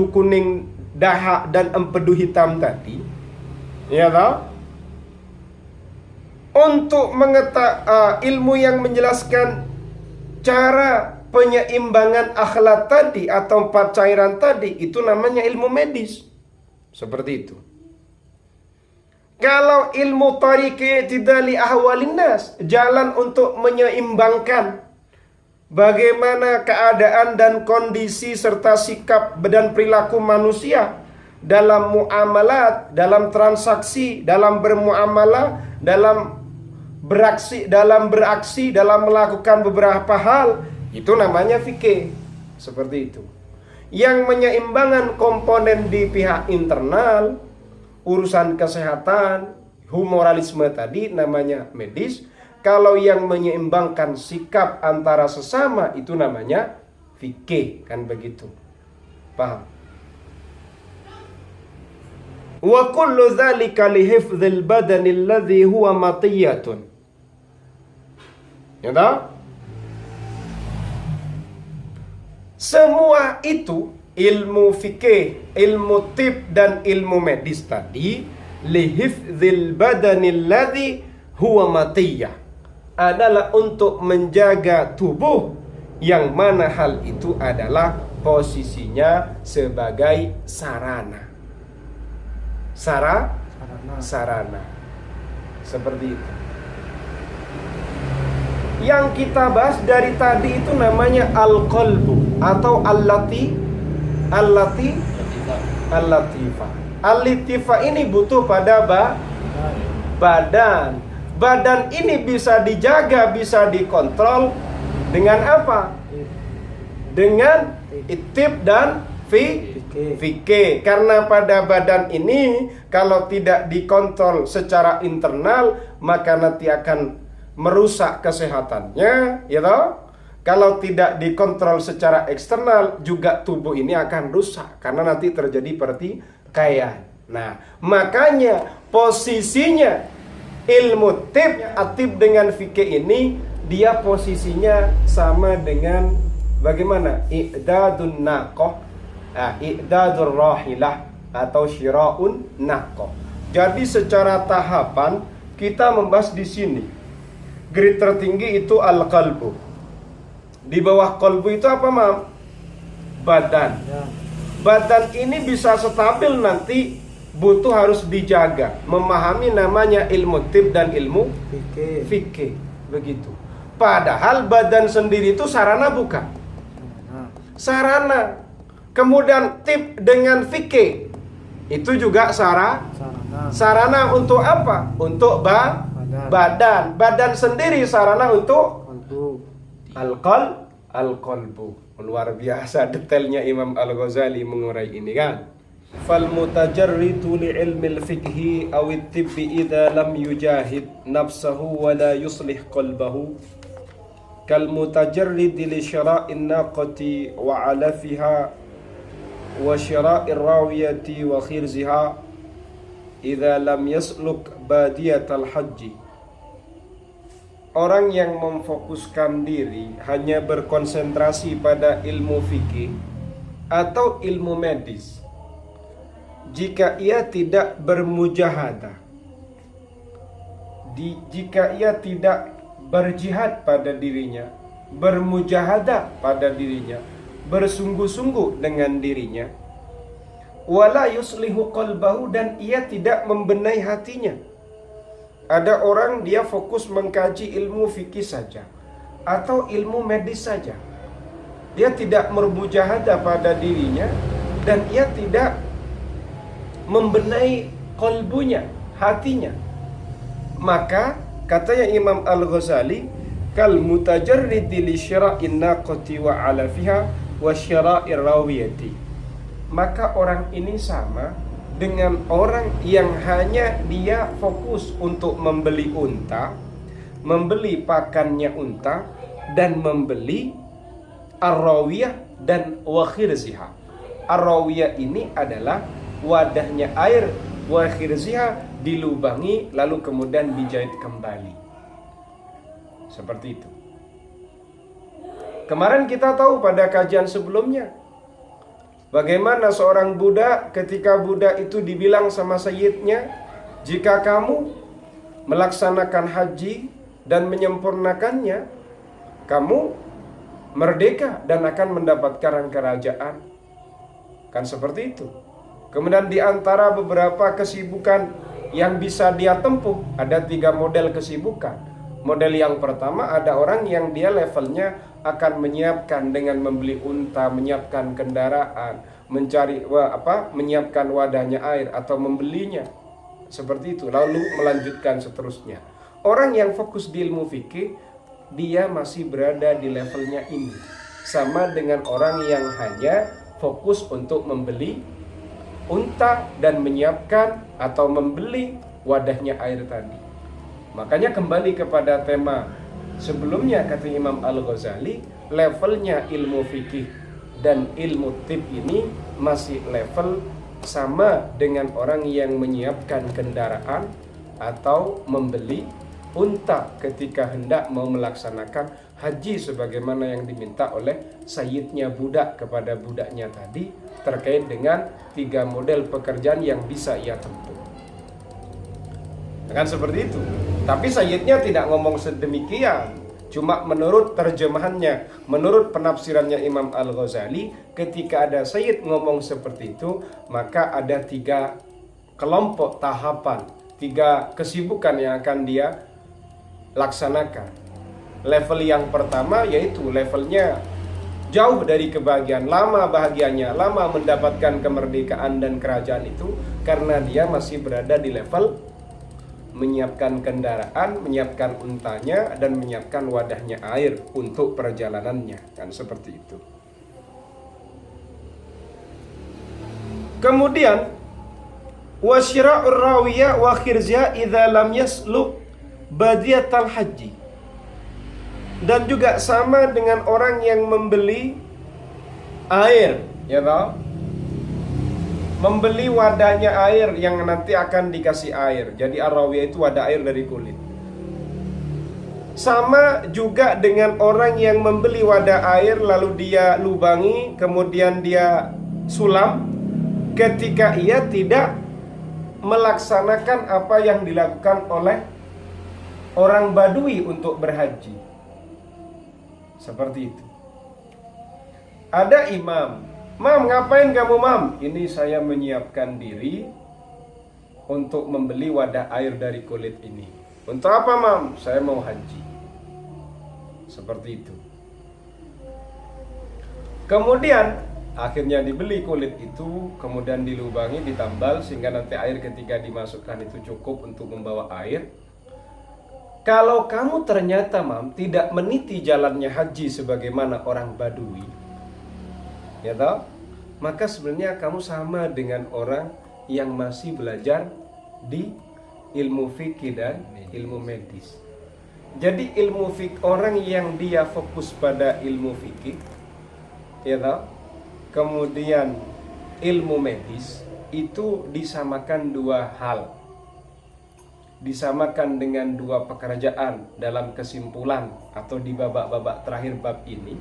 kuning, dahak, dan empedu hitam tadi, ya toh? Untuk ilmu yang menjelaskan cara penyeimbangan akhlak tadi atau 4 cairan tadi, itu namanya ilmu medis. Seperti itu. Kalau ilmu tariqi i'tidali ahwalin nas, jalan untuk menyeimbangkan bagaimana keadaan dan kondisi serta sikap dan perilaku manusia dalam muamalat, dalam transaksi, dalam bermuamalah, dalam beraksi, dalam melakukan beberapa hal, itu namanya fikih. Seperti itu. Yang menyeimbangkan komponen di pihak internal, urusan kesehatan, humoralisme tadi namanya medis. Kalau yang menyeimbangkan sikap antara sesama itu namanya fikih, kan begitu. Paham? Wa kullu dzalika li hifdzil badani alladhi huwa matiyatun. Ya tahu? Semua itu ilmu fikih, ilmu tib dan ilmu medis tadi li hifdzil badani alladhi huwa matiyah, adalah untuk menjaga tubuh yang mana hal itu adalah posisinya sebagai sarana. Sarana. Seperti itu. Yang kita bahas dari tadi itu namanya al-qalbu atau al-latifah. Al-latifah ini butuh pada badan. Badan ini bisa dijaga, bisa dikontrol dengan apa? Dengan itib dan fikih. Karena pada badan ini kalau tidak dikontrol secara internal, maka nanti akan merusak kesehatannya, ya toh? Kalau tidak dikontrol secara eksternal, juga tubuh ini akan rusak karena nanti terjadi pertikaian. Nah, makanya posisinya ilmu atib dengan fikih ini, dia posisinya sama dengan bagaimana? I'dadun naqah, i'dadur rahilah atau syira'un naqah. Jadi secara tahapan kita membahas di sini. Grade tertinggi itu al-qalbu. Di bawah qalbu itu apa, Mam? Badan. Badan ini bisa stabil nanti, butuh harus dijaga. Memahami namanya ilmu tib dan ilmu fikih. Begitu. Padahal badan sendiri itu sarana bukan? Sarana. Kemudian tib dengan fikih itu juga sarana untuk apa? Untuk badan. Badan sendiri sarana untuk al-qalbu. Luar biasa detailnya Imam Al-Ghazali mengurai ini, kan. Fal mutajarridu li ilmi al-fiqhi aw at-tibbi idza lam yujahid nafsahu wa la yuslih qalbahu kal mutajarridi li syara'in naqati wa 'alafiha wa syara'ir rawiyati wa khirziha idza lam yasluk badiyatal hajji. Orang yang memfokuskan diri hanya berkonsentrasi pada ilmu fikih atau ilmu medis, jika ia tidak bermujahadah, jika ia tidak berjihad pada dirinya, bermujahadah pada dirinya, bersungguh-sungguh dengan dirinya, wala yuslihu qalbahu, dan ia tidak membenahi hatinya. Ada orang dia fokus mengkaji ilmu fikih saja atau ilmu medis saja. Dia tidak bermujahadah pada dirinya dan ia tidak membenahi qalbunya, hatinya. Maka katanya Imam Al-Ghazali, kal mutajarridi li syira'in naqati wa 'alafiha wa syira'ir rawiyati. Maka orang ini sama dengan orang yang hanya dia fokus untuk membeli unta, membeli pakannya unta, dan membeli ar-rawiyah dan wakhirziha. Ar-rawiyah ini adalah wadahnya air, wakhirziha dilubangi lalu kemudian dijahit kembali. Seperti itu. Kemarin kita tahu pada kajian sebelumnya bagaimana seorang budak ketika budak itu dibilang sama sayyidnya, jika kamu melaksanakan haji dan menyempurnakannya, kamu merdeka dan akan mendapatkan kerajaan. Kan seperti itu. Kemudian di antara beberapa kesibukan yang bisa dia tempuh, ada 3 model kesibukan. Model yang pertama, ada orang yang dia levelnya akan menyiapkan dengan membeli unta, menyiapkan kendaraan, menyiapkan wadahnya air atau membelinya. Seperti itu, lalu melanjutkan seterusnya. Orang yang fokus di ilmu fikih, dia masih berada di levelnya ini. Sama dengan orang yang hanya fokus untuk membeli unta dan menyiapkan atau membeli wadahnya air tadi. Makanya kembali kepada tema sebelumnya, kata Imam Al-Ghazali, levelnya ilmu fikih dan ilmu tib ini masih level sama dengan orang yang menyiapkan kendaraan atau membeli unta ketika hendak mau melaksanakan haji sebagaimana yang diminta oleh sayyidnya budak kepada budaknya tadi terkait dengan 3 model pekerjaan yang bisa ia tempuh. Kan seperti itu. Tapi sayyidnya tidak ngomong sedemikian. Cuma menurut terjemahannya, menurut penafsirannya Imam Al-Ghazali, ketika ada sayyid ngomong seperti itu, maka ada 3 kelompok tahapan, 3 kesibukan yang akan dia laksanakan. Level yang pertama yaitu levelnya jauh dari kebahagiaan, lama bahagianya, lama mendapatkan kemerdekaan dan kerajaan itu karena dia masih berada di level menyiapkan kendaraan, menyiapkan untanya, dan menyiapkan wadahnya air untuk perjalanannya. Kan seperti itu. Kemudian wasyira'ur rawiyah wa khirzya idza lam yasluk badiyatal haji. Dan juga sama dengan orang yang membeli air, ya toh? Membeli wadahnya air yang nanti akan dikasih air. Jadi ar-rawiyah itu wadah air dari kulit. Sama juga dengan orang yang membeli wadah air lalu dia lubangi, kemudian dia sulam ketika ia tidak melaksanakan apa yang dilakukan oleh orang Badui untuk berhaji. Seperti itu. Ada imam, "Mam, ngapain kamu, Mam?" "Ini saya menyiapkan diri untuk membeli wadah air dari kulit ini." "Untuk apa, Mam?" "Saya mau haji." Seperti itu. Kemudian akhirnya dibeli kulit itu, kemudian dilubangi, ditambal sehingga nanti air ketika dimasukkan itu cukup untuk membawa air. Kalau kamu ternyata, Mam, tidak meniti jalannya haji sebagaimana orang Badui, ya toh? Maka sebenarnya kamu sama dengan orang yang masih belajar di ilmu fikih dan ilmu medis. Jadi ilmu fikih, orang yang dia fokus pada ilmu fikih, ya toh? Kemudian ilmu medis itu disamakan 2 hal. Disamakan dengan 2 pekerjaan dalam kesimpulan atau di babak-babak terakhir bab ini.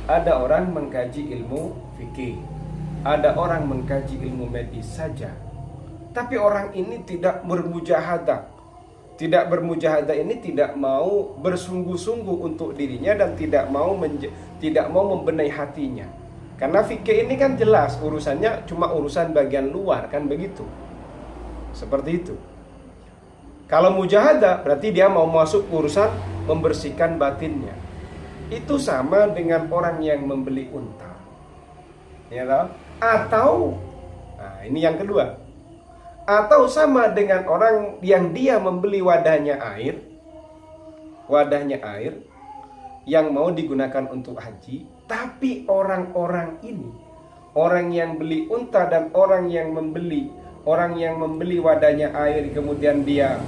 Ada orang mengkaji ilmu fikih, ada orang mengkaji ilmu medis saja. Tapi orang ini tidak bermujahadah. Tidak bermujahadah ini tidak mau bersungguh-sungguh untuk dirinya dan tidak mau membenahi hatinya. Karena fikih ini kan jelas urusannya cuma urusan bagian luar, kan begitu. Seperti itu. Kalau mujahadah berarti dia mau masuk urusan membersihkan batinnya. Itu sama dengan orang yang membeli unta, ya toh? Atau, nah ini yang kedua. Atau sama dengan orang yang dia membeli wadahnya air yang mau digunakan untuk haji. Tapi orang-orang ini, orang yang beli unta dan orang yang membeli wadahnya air kemudian dia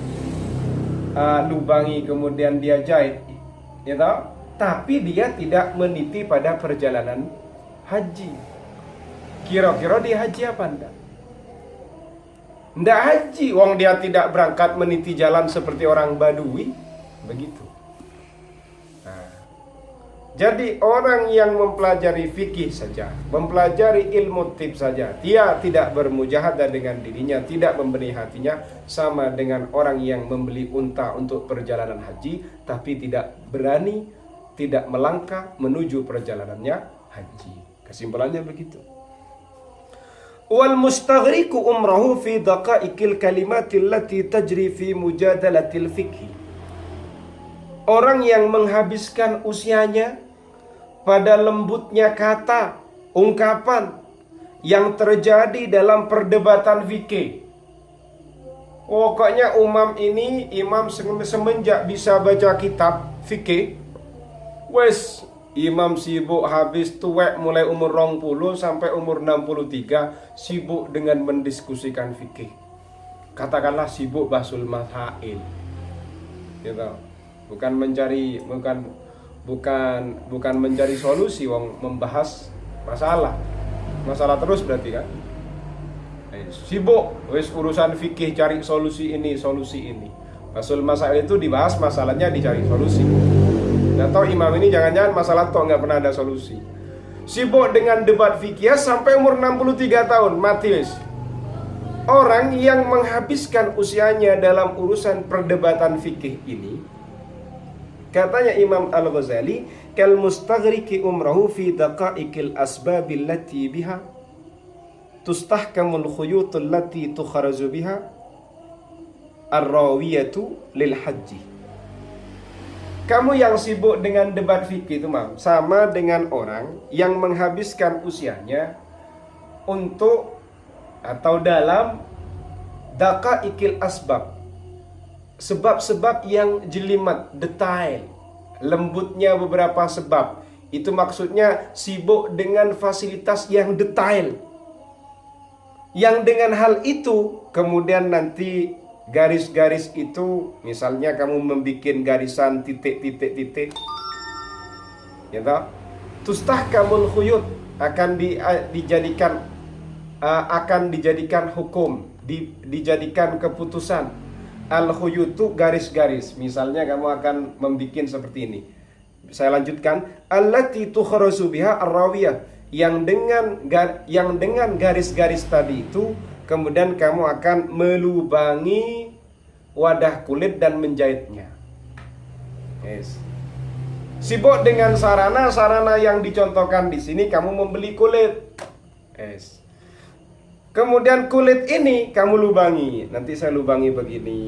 lubangi kemudian dia jahit, ya tahu? Tapi dia tidak meniti pada perjalanan haji. Kira-kira dia haji apa enggak? Enggak haji, wong dia tidak berangkat meniti jalan seperti orang Badui, begitu. Jadi orang yang mempelajari fikih saja, mempelajari ilmu tib saja, dia tidak bermujahadah dengan dirinya, tidak membenahi hatinya, sama dengan orang yang membeli unta untuk perjalanan haji, tapi tidak berani, tidak melangkah menuju perjalanannya haji. Kesimpulannya begitu. Wal mustaghriqu umrahu fi daqaiqil kalimatil lati tajri fi mujadalatil fikhi. Orang yang menghabiskan usianya pada lembutnya kata, ungkapan yang terjadi dalam perdebatan fikih. Pokoknya imam semenjak bisa baca kitab fikih, wes imam sibuk habis tuwek mulai umur 20 sampai umur 63 sibuk dengan mendiskusikan fikih. Katakanlah sibuk basul masail. Gitu. Bukan mencari solusi, wong membahas masalah terus berarti kan. Sibuk wis urusan fikih, cari solusi ini. Basul masail itu dibahas masalahnya, dicari solusi. Dan tahu imam ini jangan-jangan masalah toh nggak pernah ada solusi. Sibuk dengan debat fikih sampai umur 63 tahun mati wis. Orang yang menghabiskan usianya dalam urusan perdebatan fikih ini, katanya Imam Al-Ghazali, kal mustaghriqi umrahu fi daqaiqil asbabil lati biha tustahkamul khuyutul lati tukharazu biha ar-rawiyatu lil haji. Kamu yang sibuk dengan debat fikih itu sama dengan orang yang menghabiskan usianya untuk atau dalam daqaiqil asbab, sebab-sebab yang jelimet, detail, lembutnya beberapa sebab. Itu maksudnya sibuk dengan fasilitas yang detail. Yang dengan hal itu kemudian nanti garis-garis itu, misalnya kamu membuat garisan titik-titik-titik, ya toh? Tustahkamul khuyut, akan dijadikan hukum, dijadikan keputusan. Al-khuyutu, garis-garis. Misalnya kamu akan membuat seperti ini. Saya lanjutkan. Allati tukharazu biha ar-rawiyah, yang dengan garis-garis tadi itu kemudian kamu akan melubangi wadah kulit dan menjahitnya. Yes. Sibuk dengan sarana yang dicontohkan di sini, kamu membeli kulit. Yes. Kemudian kulit ini kamu lubangi. Nanti saya lubangi begini.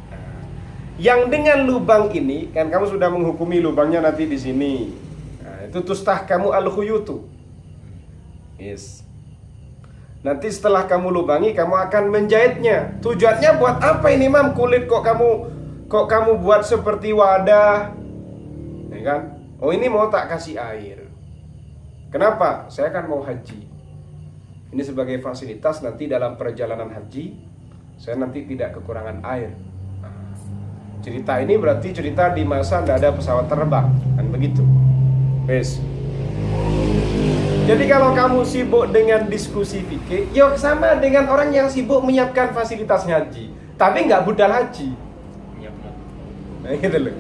Nah, yang dengan lubang ini kan kamu sudah menghukumi lubangnya nanti di sini. Nah, itu tustah kamu al-khuyutu. Yes. Nanti setelah kamu lubangi, kamu akan menjahitnya. Tujuannya buat apa ini, Mam? Kulit kok kamu buat seperti wadah, ya kan? Oh, ini mau tak kasih air. Kenapa? Saya kan mau haji. Ini sebagai fasilitas nanti dalam perjalanan haji, saya nanti tidak kekurangan air. Nah, cerita ini berarti cerita di masa tidak ada pesawat terbang, kan begitu. Wes. Jadi kalau kamu sibuk dengan diskusi fikih, ya sama dengan orang yang sibuk menyiapkan fasilitas haji, tapi nggak budal haji. Nah, gitu loh.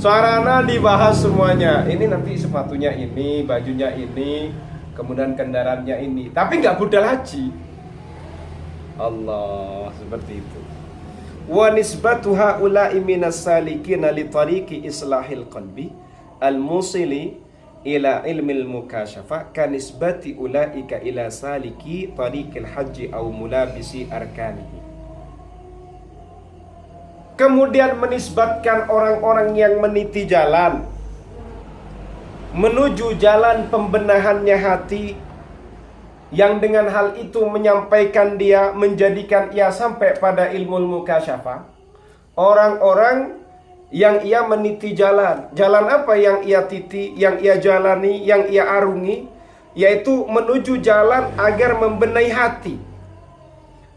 Sarana dibahas semuanya. Ini nanti sepatunya ini, bajunya ini, kemudian kendaraannya ini, tapi nggak budal haji. Allah, seperti itu. Wa nisbatu haula'i minas salikina li tariqi islahil qalbi al-musili ila ilmil mukasyafa kanisbati ulaika ila saliki tariqil haji au mulabisi arkanihi. Kemudian menisbatkan orang-orang yang meniti jalan menuju jalan pembenahannya hati, yang dengan hal itu menyampaikan dia, menjadikan ia sampai pada ilmu mukasyafah. Orang-orang yang ia meniti jalan. Jalan apa yang ia titi, yang ia jalani, yang ia arungi? Yaitu menuju jalan agar membenahi hati,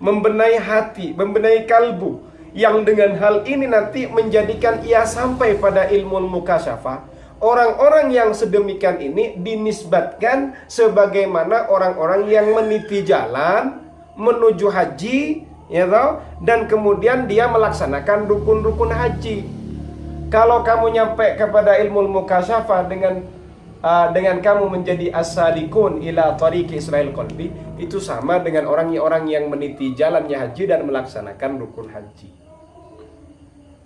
membenahi kalbu, yang dengan hal ini nanti menjadikan ia sampai pada ilmu mukasyafah. Orang-orang yang sedemikian ini dinisbatkan sebagaimana orang-orang yang meniti jalan menuju haji, ya toh, dan kemudian dia melaksanakan rukun-rukun haji. Kalau kamu nyampe kepada ilmu mukasyafah dengan kamu menjadi as-salikun ila tariqi Israil qalbi, itu sama dengan orang-orang yang meniti jalannya haji dan melaksanakan rukun haji.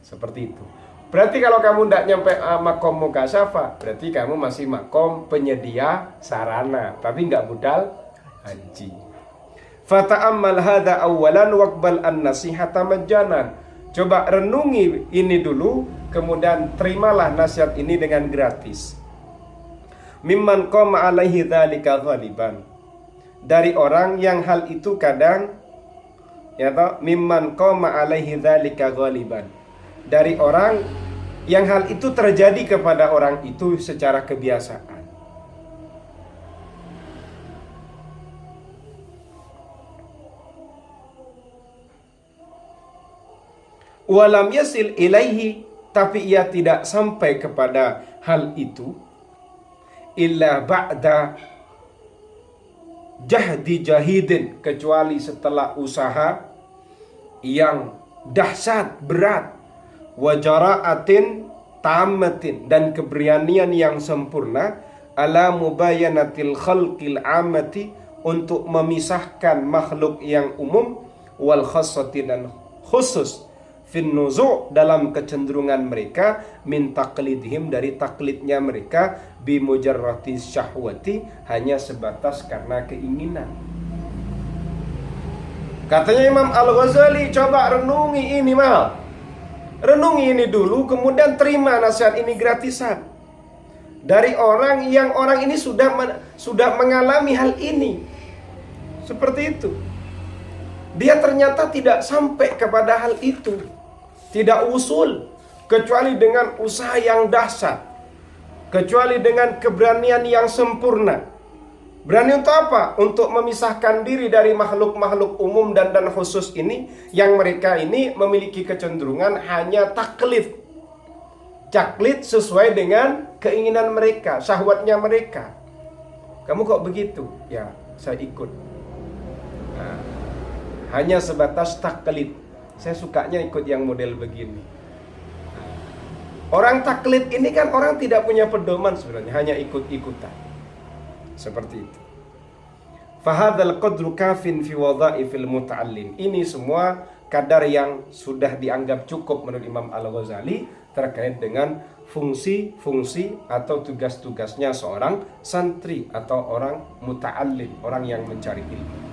Seperti itu. Berarti kalau kamu tidak nyampe makom mukasyafah, berarti kamu masih makom penyedia sarana, tapi nggak budal haji. Fata'ammal hadha awwalan waqbal an-nasihata majjanan. Coba renungi ini dulu, kemudian terimalah nasihat ini dengan gratis. Mimman qama alaihi dzalika ghaliban. Dari orang yang hal itu kadang, ya toh, mimman qama alaihi dzalika ghaliban. Dari orang yang hal itu terjadi kepada orang itu secara kebiasaan. Walam yasil ilaihi, tapi ia tidak sampai kepada hal itu illa ba'da jahdi jahidin, kecuali setelah usaha yang dahsyat, berat, wajara'atin tamatin, dan keberanian yang sempurna, ala mubayanatil khalqil amati, untuk memisahkan makhluk yang umum, wal khassati, dan khusus, fin nuzu', dalam kecenderungan mereka, min taqlidihim, dari taklidnya mereka, bi mujarrati syahwati, hanya sebatas karena keinginan. Katanya Imam Al-Ghazali, coba renungi ini mal. Renungi ini dulu, kemudian terima nasihat ini gratisan. Dari orang yang orang ini sudah mengalami hal ini. Seperti itu. Dia ternyata tidak sampai kepada hal itu. Tidak usul, kecuali dengan usaha yang dahsyat, kecuali dengan keberanian yang sempurna. Berani untuk apa? Untuk memisahkan diri dari makhluk-makhluk umum dan khusus ini, yang mereka ini memiliki kecenderungan hanya taklid sesuai dengan keinginan mereka, syahwatnya mereka. Kamu kok begitu? Ya, saya ikut. Nah, hanya sebatas taklid. Saya sukanya ikut yang model begini. Orang taklid ini kan orang tidak punya pedoman sebenarnya, hanya ikut-ikutan. Seperti itu. Fahadzal qadru kafin fi wadha'ifil muta'allim. Ini semua kadar yang sudah dianggap cukup menurut Imam Al-Ghazali terkait dengan fungsi-fungsi atau tugas-tugasnya seorang santri atau orang muta'allim, orang yang mencari ilmu.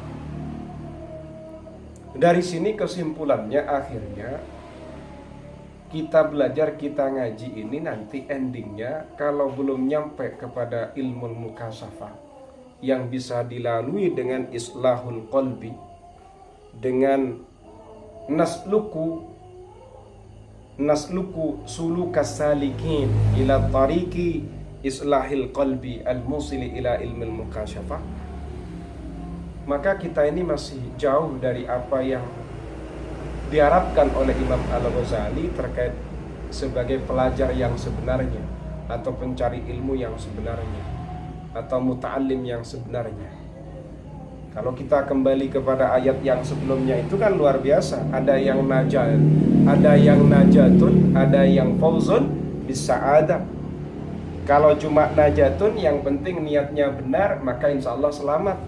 Dari sini kesimpulannya, akhirnya kita belajar, kita ngaji ini nanti endingnya, kalau belum nyampe kepada ilmu mukasyafah yang bisa dilalui dengan islahul qalbi, dengan nasluku sulukas salikin ila tariqi islahil qalbi al-musili ila ilmil mukasyafah, maka kita ini masih jauh dari apa yang diharapkan oleh Imam Al-Ghazali terkait sebagai pelajar yang sebenarnya, atau pencari ilmu yang sebenarnya, atau muta'allim yang sebenarnya. Kalau kita kembali kepada ayat yang sebelumnya itu kan luar biasa. Ada yang najat, ada yang najatun, ada yang fauzun bisa'adah. Kalau cuma najatun, yang penting niatnya benar, maka insya Allah selamat.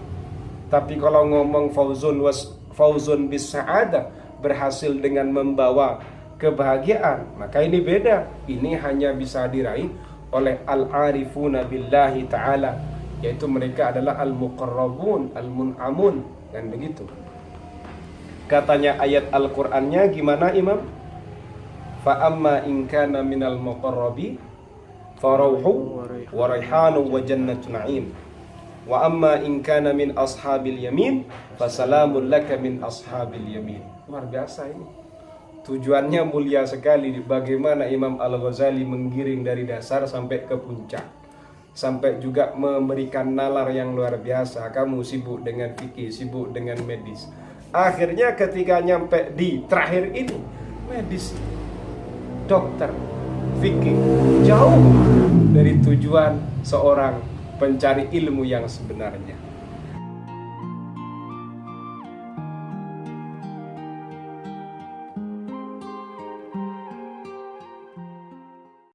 Tapi kalau ngomong fauzun bisa'adah, berhasil dengan membawa kebahagiaan, maka ini beda. Ini hanya bisa diraih oleh al-arifuna billahi ta'ala, yaitu mereka adalah al-muqarrabun, al-mun'amun, dan begitu. Katanya ayat Al-Qur'annya gimana Imam? Fa amma in kana minal muqarrabi farauhu wa raihanu wa jannatu na'im. Wa amma in kana min ashabil yamin fasalamun laka min ashabil yamin. Luar biasa ini. Tujuannya mulia sekali. Bagaimana Imam Al-Ghazali menggiring dari dasar sampai ke puncak, sampai juga memberikan nalar yang luar biasa. Kamu sibuk dengan fikih, sibuk dengan medis. Akhirnya ketika nyampe di terakhir ini, medis, dokter, fikih, jauh dari tujuan seorang pencari ilmu yang sebenarnya.